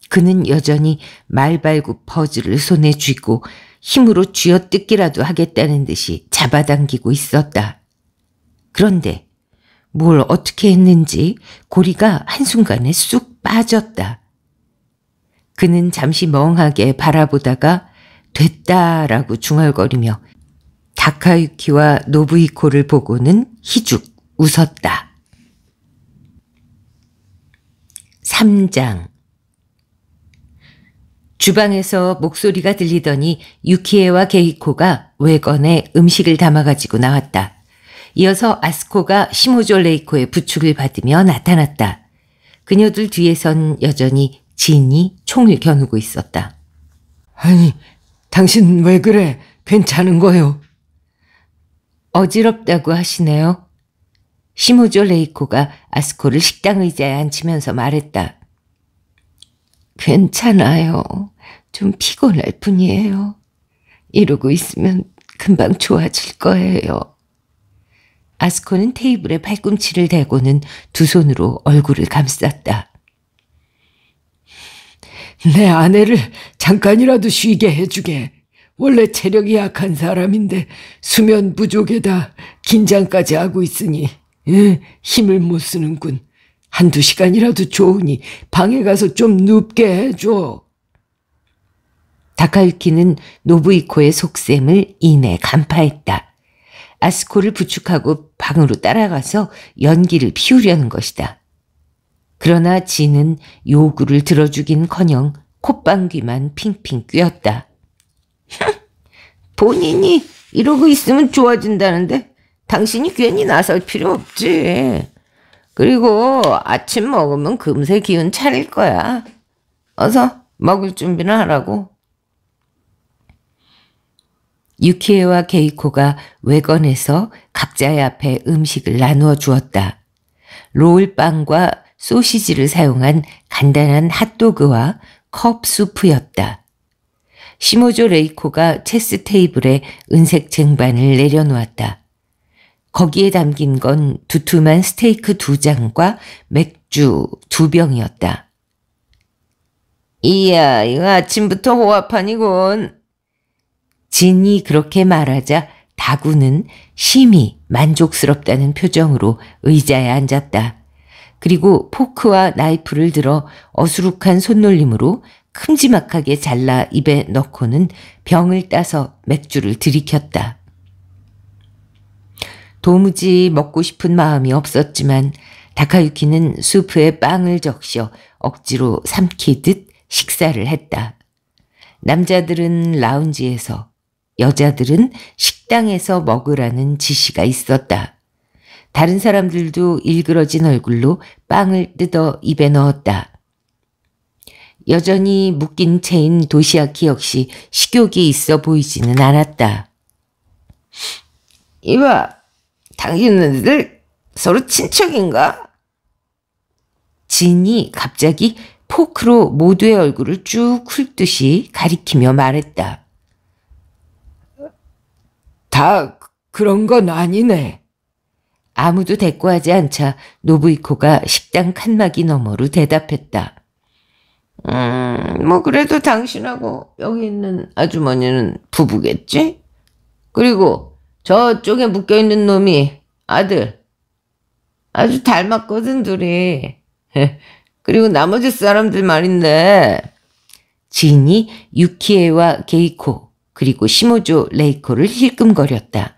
그는 여전히 말발굽 퍼즐을 손에 쥐고 힘으로 쥐어뜯기라도 하겠다는 듯이 잡아당기고 있었다. 그런데 뭘 어떻게 했는지 고리가 한순간에 쑥 빠졌다. 그는 잠시 멍하게 바라보다가 됐다라고 중얼거리며 다카유키와 노부히코를 보고는 희죽 웃었다. 3장. 주방에서 목소리가 들리더니 유키에와 게이코가 외건에 음식을 담아가지고 나왔다. 이어서 아스코가 시모조 레이코의 부축을 받으며 나타났다. 그녀들 뒤에선 여전히 진이 총을 겨누고 있었다. 아니, 당신 왜 그래? 괜찮은 거요? 어지럽다고 하시네요. 시모조 레이코가 아스코를 식당 의자에 앉히면서 말했다. 괜찮아요. 좀 피곤할 뿐이에요. 이러고 있으면 금방 좋아질 거예요. 아스코는 테이블에 팔꿈치를 대고는 두 손으로 얼굴을 감쌌다. 내 아내를 잠깐이라도 쉬게 해주게. 원래 체력이 약한 사람인데 수면 부족에다 긴장까지 하고 있으니 힘을 못 쓰는군. 한두 시간이라도 좋으니 방에 가서 좀 눕게 해줘. 다카유키는 노부이코의 속셈을 이내 간파했다. 아스코를 부축하고 방으로 따라가서 연기를 피우려는 것이다. 그러나 진은 요구를 들어주긴커녕 콧방귀만 핑핑 뀌었다. 본인이 이러고 있으면 좋아진다는데 당신이 괜히 나설 필요 없지. 그리고 아침 먹으면 금세 기운 차릴 거야. 어서 먹을 준비나 하라고. 유키에와 게이코가 외건에서 각자의 앞에 음식을 나누어 주었다. 롤빵과 소시지를 사용한 간단한 핫도그와 컵 수프였다. 시모조 레이코가 체스 테이블에 은색 쟁반을 내려놓았다. 거기에 담긴 건 두툼한 스테이크 2장과 맥주 2병이었다. 이야, 이거 아침부터 호화판이군. 진이 그렇게 말하자 다구는 심히 만족스럽다는 표정으로 의자에 앉았다. 그리고 포크와 나이프를 들어 어수룩한 손놀림으로 큼지막하게 잘라 입에 넣고는 병을 따서 맥주를 들이켰다. 도무지 먹고 싶은 마음이 없었지만 다카유키는 수프에 빵을 적셔 억지로 삼키듯 식사를 했다. 남자들은 라운지에서, 여자들은 식당에서 먹으라는 지시가 있었다. 다른 사람들도 일그러진 얼굴로 빵을 뜯어 입에 넣었다. 여전히 묶인 채인 도시아키 역시 식욕이 있어 보이지는 않았다. 이봐, 당신네들 서로 친척인가? 진이 갑자기 포크로 모두의 얼굴을 쭉 훑듯이 가리키며 말했다. 다 그런 건 아니네. 아무도 대꾸하지 않자 노부이코가 식당 칸막이 너머로 대답했다. 뭐 그래도 당신하고 여기 있는 아주머니는 부부겠지? 그리고 저쪽에 묶여있는 놈이 아들. 아주 닮았거든, 둘이. 그리고 나머지 사람들 말인데. 진이 유키에와 게이코 그리고 시모조 레이코를 힐끔거렸다.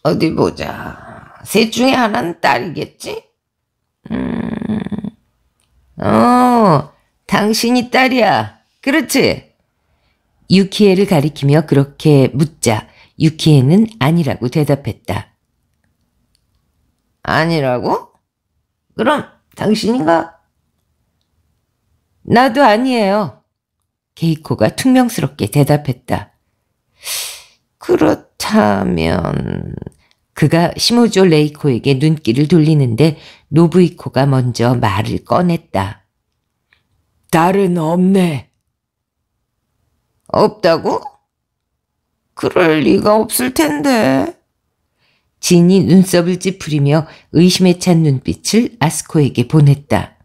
어디 보자. 셋 중에 하나는 딸이겠지? 당신이 딸이야. 그렇지? 유키에를 가리키며 그렇게 묻자 유키에는 아니라고 대답했다. 아니라고? 그럼 당신인가? 나도 아니에요. 게이코가 퉁명스럽게 대답했다. 그렇다면... 그가 시모조 레이코에게 눈길을 돌리는데 노부이코가 먼저 말을 꺼냈다. 딸은 없네. 없다고? 그럴 리가 없을 텐데. 진이 눈썹을 찌푸리며 의심에 찬 눈빛을 아스코에게 보냈다.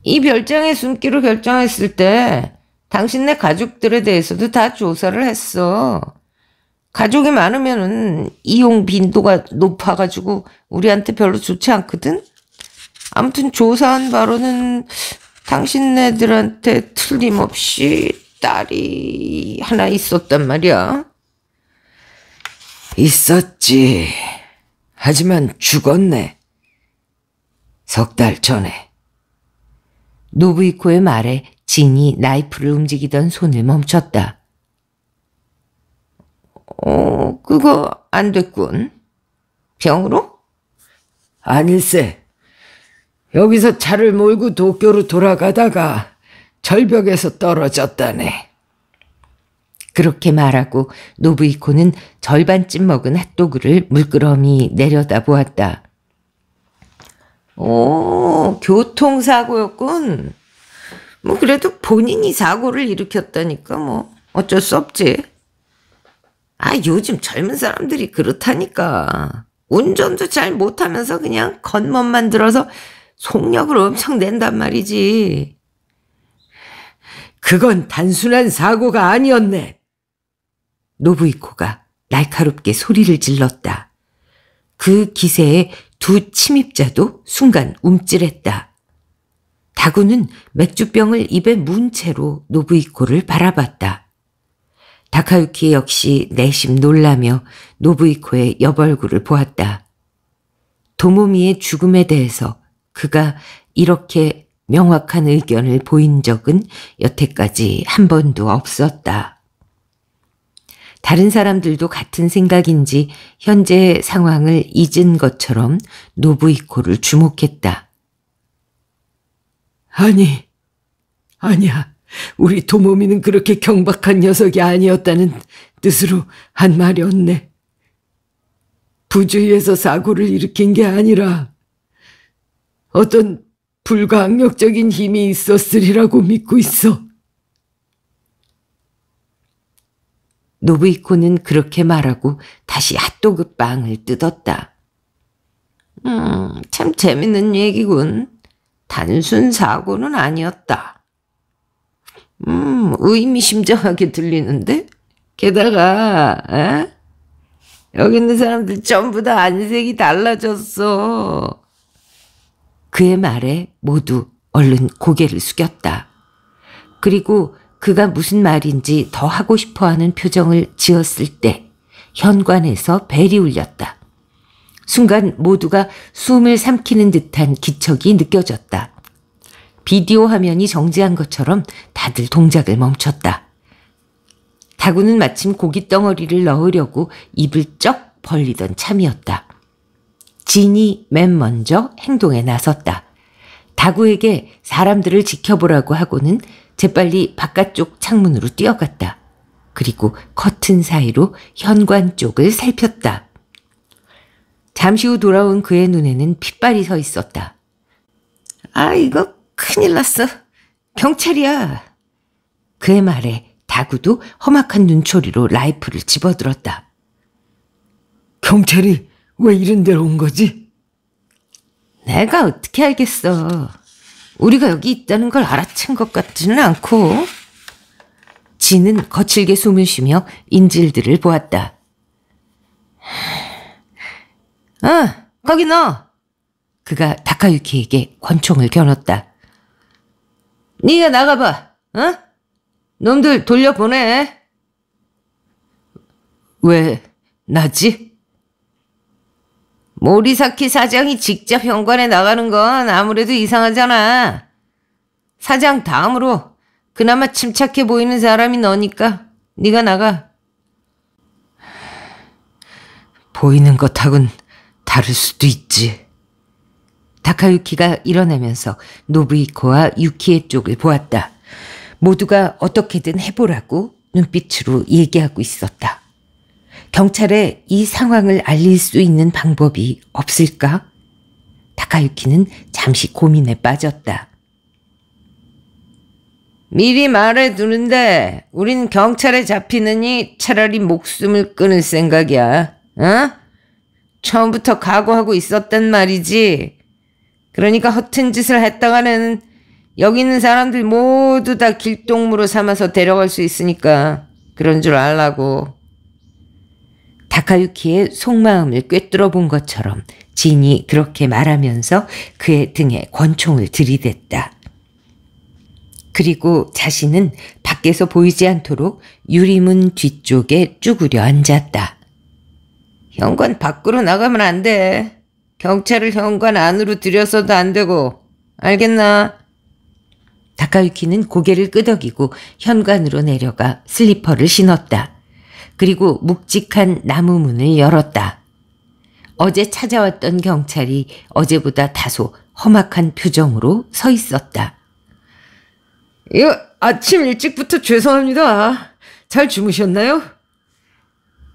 이 별장의 숨기로 결정했을 때 당신네 가족들에 대해서도 다 조사를 했어. 가족이 많으면은 이용 빈도가 높아가지고 우리한테 별로 좋지 않거든? 아무튼 조사한 바로는 당신네들한테 틀림없이 딸이 하나 있었단 말이야. 있었지. 하지만 죽었네. 3달 전에. 노부이코의 말에 진이 나이프를 움직이던 손을 멈췄다. 그거 안 됐군. 병으로? 아닐세. 여기서 차를 몰고 도쿄로 돌아가다가 절벽에서 떨어졌다네. 그렇게 말하고 노부이코는 절반쯤 먹은 핫도그를 물끄러미 내려다보았다. 교통사고였군. 뭐 그래도 본인이 사고를 일으켰다니까 뭐 어쩔 수 없지. 요즘 젊은 사람들이 그렇다니까. 운전도 잘 못하면서 그냥 겉멋만 들어서 속력을 엄청 낸단 말이지. 그건 단순한 사고가 아니었네. 노부이코가 날카롭게 소리를 질렀다. 그 기세에 두 침입자도 순간 움찔했다. 다구는 맥주병을 입에 문 채로 노부이코를 바라봤다. 다카유키 역시 내심 놀라며 노부이코의 옆얼굴을 보았다. 도모미의 죽음에 대해서 그가 이렇게 명확한 의견을 보인 적은 여태까지 한 번도 없었다. 다른 사람들도 같은 생각인지 현재의 상황을 잊은 것처럼 노부이코를 주목했다. 아니야. 우리 도모미는 그렇게 경박한 녀석이 아니었다는 뜻으로 한 말이었네. 부주의해서 사고를 일으킨 게 아니라 어떤 불가항력적인 힘이 있었으리라고 믿고 있어. 노부이코는 그렇게 말하고 다시 핫도그 빵을 뜯었다. 참 재밌는 얘기군. 단순 사고는 아니었다. 의미심장하게 들리는데? 게다가 여기 있는 사람들 전부 다 안색이 달라졌어. 그의 말에 모두 얼른 고개를 숙였다. 그리고 그가 무슨 말인지 더 하고 싶어하는 표정을 지었을 때 현관에서 벨이 울렸다. 순간 모두가 숨을 삼키는 듯한 기척이 느껴졌다. 비디오 화면이 정지한 것처럼 다들 동작을 멈췄다. 다구는 마침 고기 덩어리를 넣으려고 입을 쩍 벌리던 참이었다. 진이 맨 먼저 행동에 나섰다. 다구에게 사람들을 지켜보라고 하고는 재빨리 바깥쪽 창문으로 뛰어갔다. 그리고 커튼 사이로 현관 쪽을 살폈다. 잠시 후 돌아온 그의 눈에는 핏발이 서 있었다. 이거 큰일 났어. 경찰이야. 그의 말에 다구도 험악한 눈초리로 라이플을 집어들었다. 경찰이 왜 이런 데로 온 거지? 내가 어떻게 알겠어. 우리가 여기 있다는 걸 알아챈 것 같지는 않고. 진은 거칠게 숨을 쉬며 인질들을 보았다. 거기 너. 그가 다카유키에게 권총을 겨눴다. 네가 나가봐. 놈들 돌려보내. 왜 나지? 모리사키 사장이 직접 현관에 나가는 건 아무래도 이상하잖아. 사장 다음으로 그나마 침착해 보이는 사람이 너니까 네가 나가. 보이는 것하고는 다를 수도 있지. 다카유키가 일어나면서 노부이코와 유키의 쪽을 보았다. 모두가 어떻게든 해보라고 눈빛으로 얘기하고 있었다. 경찰에 이 상황을 알릴 수 있는 방법이 없을까? 다카유키는 잠시 고민에 빠졌다. 미리 말해두는데 우린 경찰에 잡히느니 차라리 목숨을 끊을 생각이야. 어? 처음부터 각오하고 있었단 말이지. 그러니까 허튼 짓을 했다가는 여기 있는 사람들 모두 다 길동무로 삼아서 데려갈 수 있으니까 그런 줄 알라고. 다카유키의 속마음을 꿰뚫어 본 것처럼 진이 그렇게 말하면서 그의 등에 권총을 들이댔다. 그리고 자신은 밖에서 보이지 않도록 유리문 뒤쪽에 쭈그려 앉았다. 현관 밖으로 나가면 안 돼. 경찰을 현관 안으로 들여서도 안 되고. 알겠나? 다카유키는 고개를 끄덕이고 현관으로 내려가 슬리퍼를 신었다. 그리고 묵직한 나무 문을 열었다. 어제 찾아왔던 경찰이 어제보다 다소 험악한 표정으로 서 있었다. 이거 아침 일찍부터 죄송합니다. 잘 주무셨나요?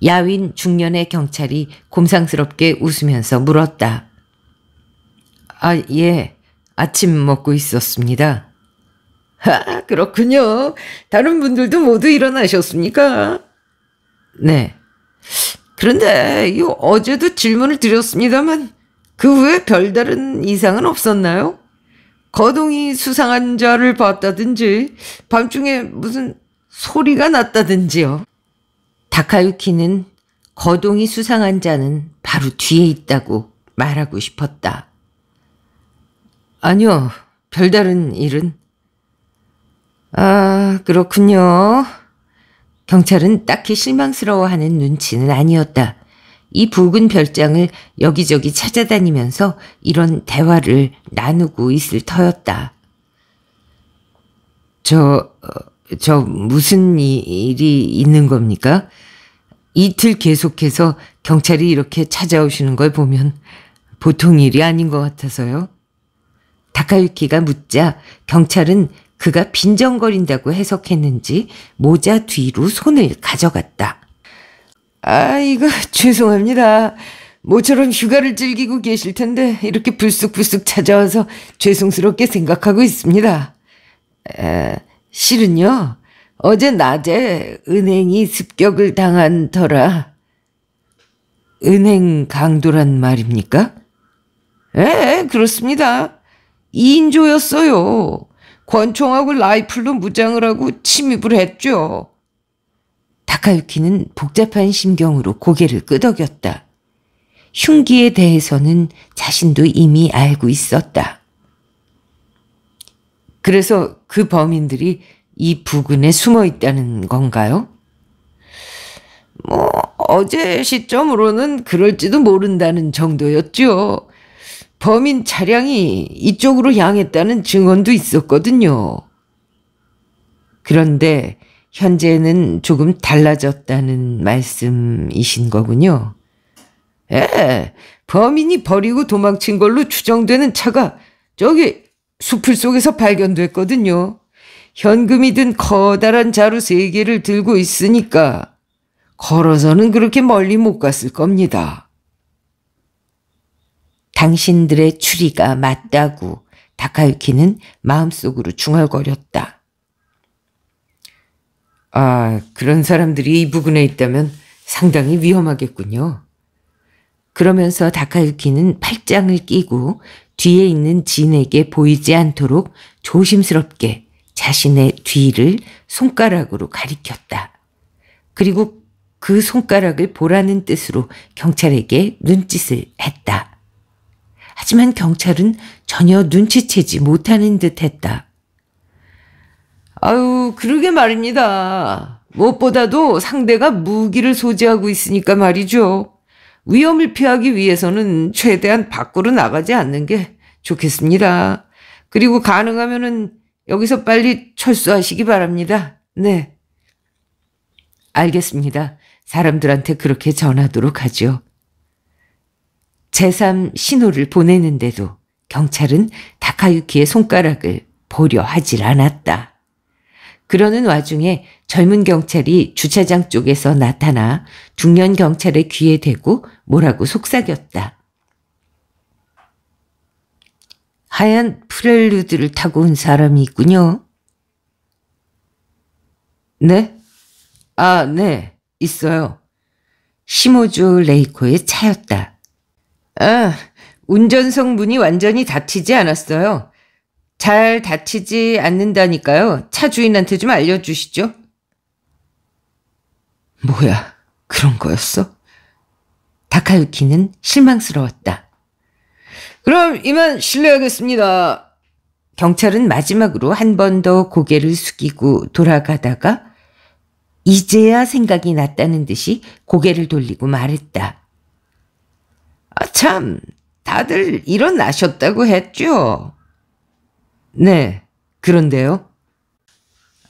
야윈 중년의 경찰이 곰상스럽게 웃으면서 물었다. 아, 예. 아침 먹고 있었습니다. 아, 그렇군요. 다른 분들도 모두 일어나셨습니까? 네. 그런데 어제도 질문을 드렸습니다만 그 후에 별다른 이상은 없었나요? 거동이 수상한 자를 봤다든지 밤중에 무슨 소리가 났다든지요. 다카유키는 거동이 수상한 자는 바로 뒤에 있다고 말하고 싶었다. 아니요, 별다른 일은. 아, 그렇군요. 경찰은 딱히 실망스러워하는 눈치는 아니었다. 이 붉은 별장을 여기저기 찾아다니면서 이런 대화를 나누고 있을 터였다. 저 무슨 일이 있는 겁니까? 이틀 계속해서 경찰이 이렇게 찾아오시는 걸 보면 보통 일이 아닌 것 같아서요. 다카유키가 묻자 경찰은 그가 빈정거린다고 해석했는지 모자 뒤로 손을 가져갔다. 이거 죄송합니다. 모처럼 휴가를 즐기고 계실 텐데 이렇게 불쑥불쑥 찾아와서 죄송스럽게 생각하고 있습니다. 실은요, 어제 낮에 은행이 습격을 당한 터라. 은행 강도란 말입니까? 그렇습니다. 2인조였어요. 권총하고 라이플로 무장을 하고 침입을 했죠. 다카유키는 복잡한 심경으로 고개를 끄덕였다. 흉기에 대해서는 자신도 이미 알고 있었다. 그래서 그 범인들이 이 부근에 숨어 있다는 건가요? 어제 시점으로는 그럴지도 모른다는 정도였죠. 범인 차량이 이쪽으로 향했다는 증언도 있었거든요. 그런데 현재는 조금 달라졌다는 말씀이신 거군요. 범인이 버리고 도망친 걸로 추정되는 차가 저기 수풀 속에서 발견됐거든요. 현금이 든 커다란 자루 3개를 들고 있으니까 걸어서는 그렇게 멀리 못 갔을 겁니다. 당신들의 추리가 맞다고 다카유키는 마음속으로 중얼거렸다. 그런 사람들이 이 부근에 있다면 상당히 위험하겠군요. 그러면서 다카유키는 팔짱을 끼고 뒤에 있는 진에게 보이지 않도록 조심스럽게 자신의 뒤를 손가락으로 가리켰다. 그리고 그 손가락을 보라는 뜻으로 경찰에게 눈짓을 했다. 하지만 경찰은 전혀 눈치채지 못하는 듯 했다. 그러게 말입니다. 무엇보다도 상대가 무기를 소지하고 있으니까 말이죠. 위험을 피하기 위해서는 최대한 밖으로 나가지 않는 게 좋겠습니다. 그리고 가능하면은 여기서 빨리 철수하시기 바랍니다. 네. 알겠습니다. 사람들한테 그렇게 전하도록 하죠. 제3 신호를 보내는데도 경찰은 다카유키의 손가락을 보려 하질 않았다. 그러는 와중에 젊은 경찰이 주차장 쪽에서 나타나 중년 경찰의 귀에 대고 뭐라고 속삭였다. 하얀 프렐류드를 타고 온 사람이 있군요. 네? 아, 네, 있어요. 시모조 레이코의 차였다. 아, 운전석 문이 완전히 닫히지 않았어요. 잘 닫히지 않는다니까요. 차 주인한테 좀 알려주시죠. 뭐야, 그런 거였어? 다카유키는 실망스러웠다. 그럼 이만 실례하겠습니다. 경찰은 마지막으로 한 번 더 고개를 숙이고 돌아가다가 이제야 생각이 났다는 듯이 고개를 돌리고 말했다. 아, 참, 다들 일어나셨다고 했죠? 네, 그런데요.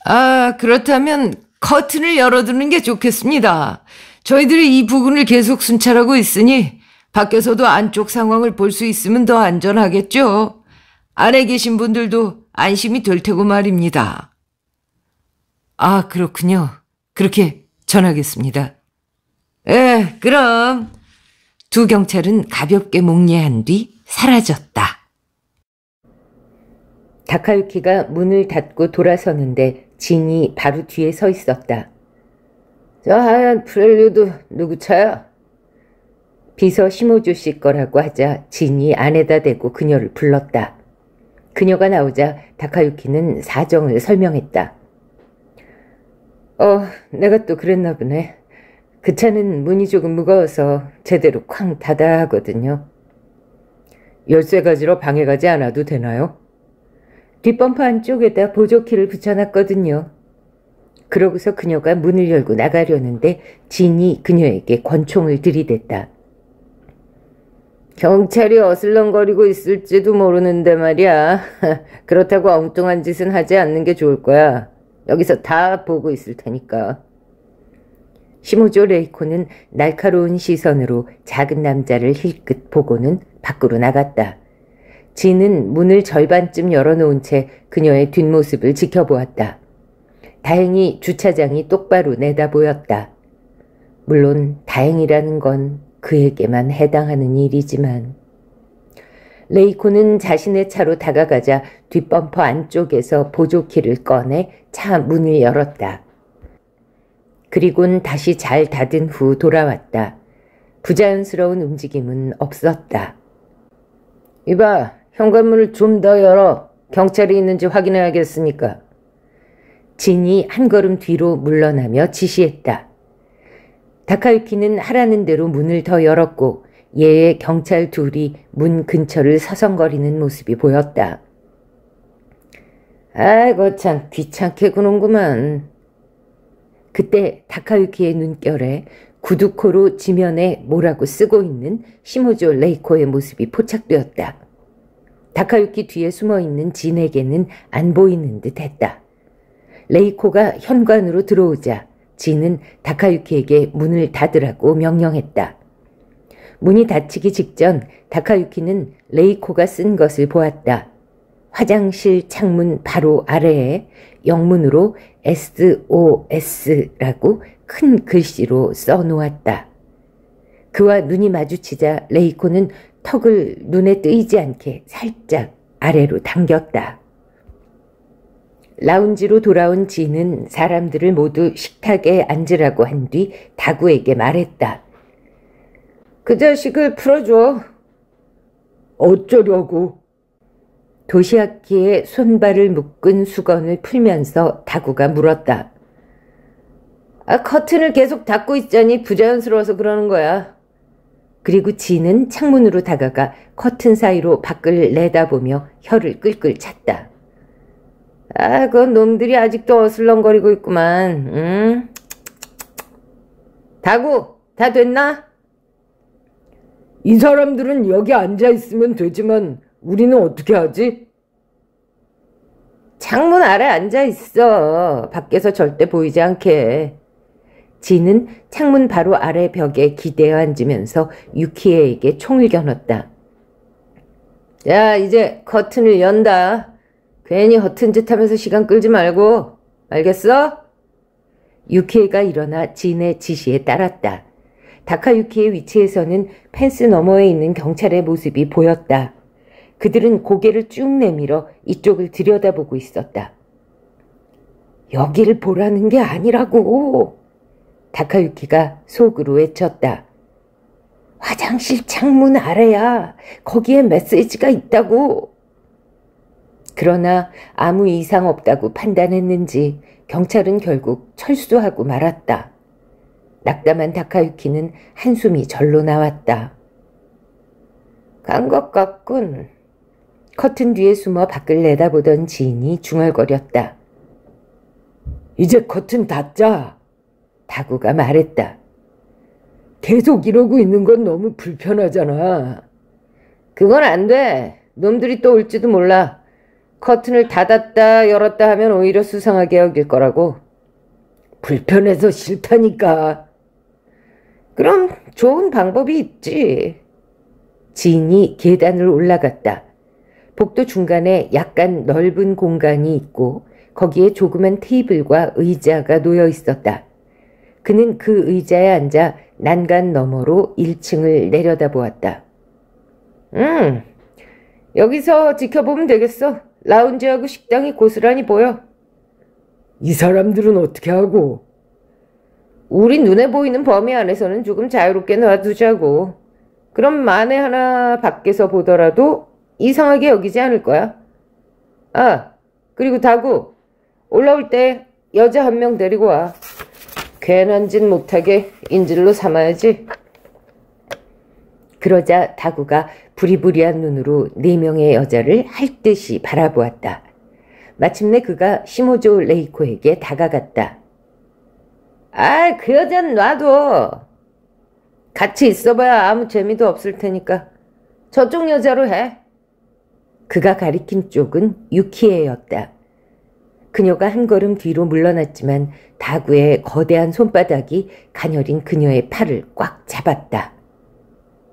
아, 그렇다면 커튼을 열어두는 게 좋겠습니다. 저희들이 이 부근을 계속 순찰하고 있으니 밖에서도 안쪽 상황을 볼 수 있으면 더 안전하겠죠. 안에 계신 분들도 안심이 될 테고 말입니다. 아, 그렇군요. 그렇게 전하겠습니다. 예, 그럼. 두 경찰은 가볍게 목례한 뒤 사라졌다. 다카유키가 문을 닫고 돌아서는데 진이 바로 뒤에 서 있었다. 저 하얀 프렐류드 누구 차야? 비서 시모조 씨 거라고 하자 진이 안에다 대고 그녀를 불렀다. 그녀가 나오자 다카유키는 사정을 설명했다. 내가 또 그랬나 보네. 그 차는 문이 조금 무거워서 제대로 쾅 닫아야 하거든요. 열쇠 가지러 방에 가지 않아도 되나요? 뒷범퍼 안쪽에다 보조키를 붙여놨거든요. 그러고서 그녀가 문을 열고 나가려는데 진이 그녀에게 권총을 들이댔다. 경찰이 어슬렁거리고 있을지도 모르는데 말이야. 그렇다고 엉뚱한 짓은 하지 않는 게 좋을 거야. 여기서 다 보고 있을 테니까. 시모조 레이코는 날카로운 시선으로 작은 남자를 힐끗 보고는 밖으로 나갔다. 진은 문을 절반쯤 열어놓은 채 그녀의 뒷모습을 지켜보았다. 다행히 주차장이 똑바로 내다 보였다. 물론 다행이라는 건 그에게만 해당하는 일이지만. 레이코는 자신의 차로 다가가자 뒷범퍼 안쪽에서 보조키를 꺼내 차 문을 열었다. 그리곤 다시 잘 닫은 후 돌아왔다. 부자연스러운 움직임은 없었다. 이봐, 현관문을 좀 더 열어. 경찰이 있는지 확인해야겠으니까. 진이 한 걸음 뒤로 물러나며 지시했다. 다카유키는 하라는 대로 문을 더 열었고 예의 경찰 둘이 문 근처를 서성거리는 모습이 보였다. 아이고 참 귀찮게 구는구만. 그때 다카유키의 눈결에 구두코로 지면에 뭐라고 쓰고 있는 시모조 레이코의 모습이 포착되었다. 다카유키 뒤에 숨어있는 진에게는 안 보이는 듯 했다. 레이코가 현관으로 들어오자 진은 다카유키에게 문을 닫으라고 명령했다. 문이 닫히기 직전 다카유키는 레이코가 쓴 것을 보았다. 화장실 창문 바로 아래에 영문으로 SOS라고 큰 글씨로 써놓았다. 그와 눈이 마주치자 레이코는 턱을 눈에 띄지 않게 살짝 아래로 당겼다. 라운지로 돌아온 진은 사람들을 모두 식탁에 앉으라고 한 뒤 다구에게 말했다. 그 자식을 풀어줘. 어쩌려고? 도시아키의 손발을 묶은 수건을 풀면서 다구가 물었다. 커튼을 계속 닫고 있자니 부자연스러워서 그러는 거야. 그리고 진은 창문으로 다가가 커튼 사이로 밖을 내다보며 혀를 끌끌 찼다. 그 놈들이 아직도 어슬렁거리고 있구만. 다구, 다 됐나? 이 사람들은 여기 앉아 있으면 되지만 우리는 어떻게 하지? 창문 아래 앉아 있어. 밖에서 절대 보이지 않게. 진은 창문 바로 아래 벽에 기대어 앉으면서 유키에에게 총을 겨눴다. 자, 이제 커튼을 연다. 괜히 허튼 짓 하면서 시간 끌지 말고. 알겠어? 유키에가 일어나 진의 지시에 따랐다. 다카유키의 위치에서는 펜스 너머에 있는 경찰의 모습이 보였다. 그들은 고개를 쭉 내밀어 이쪽을 들여다보고 있었다. 여기를 보라는 게 아니라고. 다카유키가 속으로 외쳤다. 화장실 창문 아래야. 거기에 메시지가 있다고. 그러나 아무 이상 없다고 판단했는지 경찰은 결국 철수하고 말았다. 낙담한 다카유키는 한숨이 절로 나왔다. 간 것 같군. 커튼 뒤에 숨어 밖을 내다보던 지인이 중얼거렸다. 이제 커튼 닫자. 다구가 말했다. 계속 이러고 있는 건 너무 불편하잖아. 그건 안 돼. 놈들이 또 올지도 몰라. 커튼을 닫았다 열었다 하면 오히려 수상하게 여길 거라고. 불편해서 싫다니까. 그럼 좋은 방법이 있지. 지인이 계단을 올라갔다. 복도 중간에 약간 넓은 공간이 있고 거기에 조그만 테이블과 의자가 놓여 있었다. 그는 그 의자에 앉아 난간 너머로 1층을 내려다보았다. 여기서 지켜보면 되겠어. 라운지하고 식당이 고스란히 보여. 이 사람들은 어떻게 하고? 우리 눈에 보이는 범위 안에서는 조금 자유롭게 놔두자고. 그럼 만에 하나 밖에서 보더라도 이상하게 여기지 않을 거야. 아, 그리고 다구, 올라올 때 여자 한 명 데리고 와. 괜한 짓 못하게 인질로 삼아야지. 그러자 다구가 부리부리한 눈으로 4명의 여자를 할 듯이 바라보았다. 마침내 그가 시모조 레이코에게 다가갔다. 아, 그 여자는 놔둬. 같이 있어봐야 아무 재미도 없을 테니까 저쪽 여자로 해. 그가 가리킨 쪽은 유키에였다. 그녀가 한 걸음 뒤로 물러났지만 다구의 거대한 손바닥이 가녀린 그녀의 팔을 꽉 잡았다.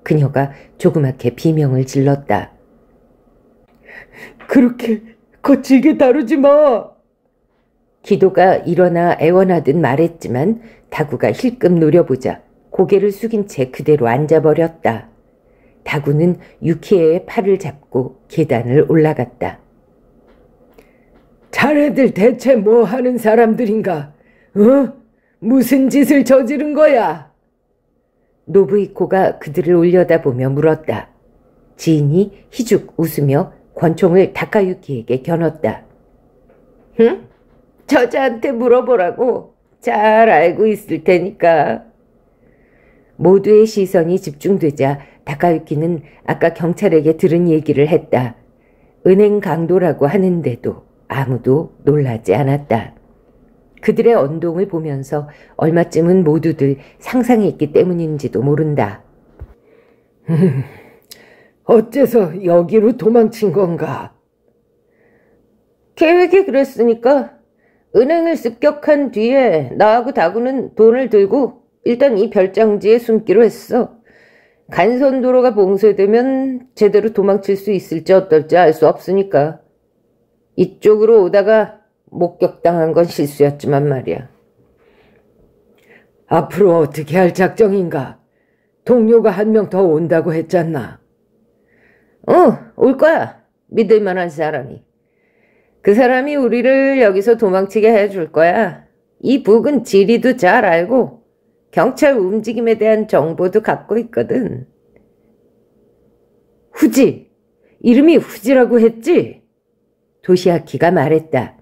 그녀가 조그맣게 비명을 질렀다. 그렇게 거칠게 다루지 마. 기도가 일어나 애원하듯 말했지만 다구가 힐끔 노려보자 고개를 숙인 채 그대로 앉아버렸다. 다구는 유키에의 팔을 잡고 계단을 올라갔다. 자네들 대체 뭐 하는 사람들인가? 무슨 짓을 저지른 거야? 노부이코가 그들을 올려다보며 물었다. 지인이 희죽 웃으며 권총을 다카유키에게 겨눴다. 응? 저자한테 물어보라고. 잘 알고 있을 테니까. 모두의 시선이 집중되자 다카유키는 아까 경찰에게 들은 얘기를 했다. 은행 강도라고 하는데도 아무도 놀라지 않았다. 그들의 언동을 보면서 얼마쯤은 모두들 상상했기 때문인지도 모른다. 어째서 여기로 도망친 건가? 계획이 그랬으니까. 은행을 습격한 뒤에 나하고 다구는 돈을 들고 일단 이 별장지에 숨기로 했어. 간선도로가 봉쇄되면 제대로 도망칠 수 있을지 어떨지 알 수 없으니까. 이쪽으로 오다가 목격당한 건 실수였지만 말이야. 앞으로 어떻게 할 작정인가? 동료가 한 명 더 온다고 했잖아. 올 거야. 믿을 만한 사람이. 그 사람이 우리를 여기서 도망치게 해줄 거야. 이 북은 지리도 잘 알고 경찰 움직임에 대한 정보도 갖고 있거든. 후지! 이름이 후지라고 했지? 도시아키가 말했다.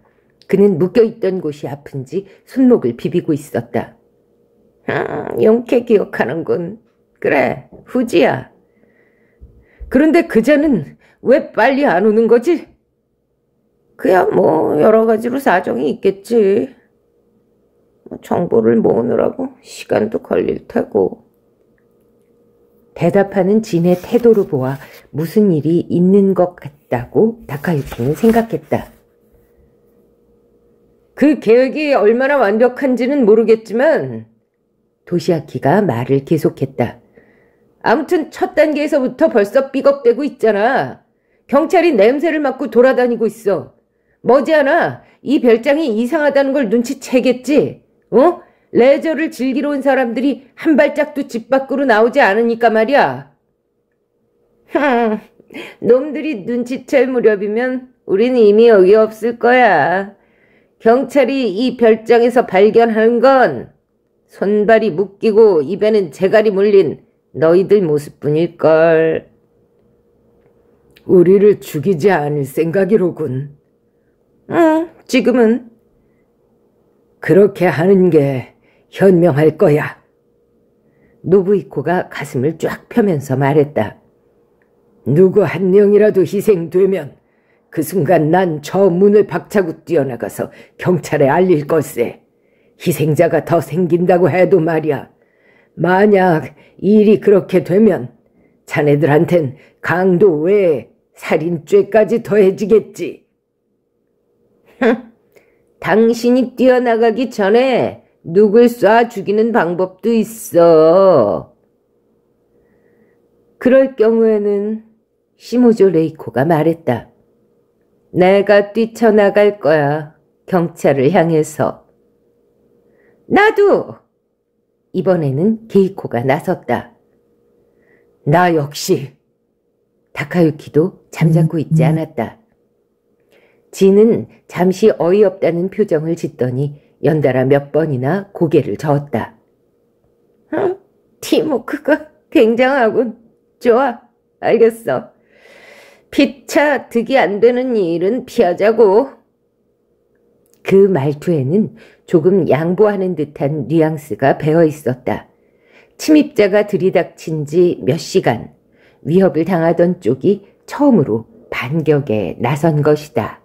그는 묶여있던 곳이 아픈지 손목을 비비고 있었다. 용케 기억하는군. 그래, 후지야. 그런데 그자는 왜 빨리 안 오는 거지? 그야 뭐 여러 가지로 사정이 있겠지. 정보를 모으느라고 시간도 걸릴 테고. 대답하는 진의 태도를 보아 무슨 일이 있는 것 같다고 다카유키는 생각했다. 그 계획이 얼마나 완벽한지는 모르겠지만 도시아키가 말을 계속했다. 아무튼 첫 단계에서부터 벌써 삐걱대고 있잖아. 경찰이 냄새를 맡고 돌아다니고 있어. 머지않아 이 별장이 이상하다는 걸 눈치채겠지. 레저를 즐기러 온 사람들이 한 발짝도 집 밖으로 나오지 않으니까 말이야. 놈들이 눈치챌 무렵이면 우린 이미 여기 없을 거야. 경찰이 이 별장에서 발견하는 건 손발이 묶이고 입에는 재갈이 물린 너희들 모습뿐일걸. 우리를 죽이지 않을 생각이로군. 지금은. 그렇게 하는 게 현명할 거야. 노부이코가 가슴을 쫙 펴면서 말했다. 누구 한 명이라도 희생되면 그 순간 난 저 문을 박차고 뛰어나가서 경찰에 알릴 걸세. 희생자가 더 생긴다고 해도 말이야. 만약 일이 그렇게 되면 자네들한텐 강도 외에 살인죄까지 더해지겠지. 당신이 뛰어나가기 전에 누굴 쏴 죽이는 방법도 있어. 그럴 경우에는 시모조 레이코가 말했다. 내가 뛰쳐나갈 거야. 경찰을 향해서. 나도! 이번에는 게이코가 나섰다. 나 역시. 다카유키도 잠자코 있지 않았다. 진은 잠시 어이없다는 표정을 짓더니 연달아 몇 번이나 고개를 저었다. 팀워크가 굉장하군. 좋아, 알겠어. 피차 득이 안 되는 일은 피하자고. 그 말투에는 조금 양보하는 듯한 뉘앙스가 배어 있었다. 침입자가 들이닥친 지 몇 시간, 위협을 당하던 쪽이 처음으로 반격에 나선 것이다.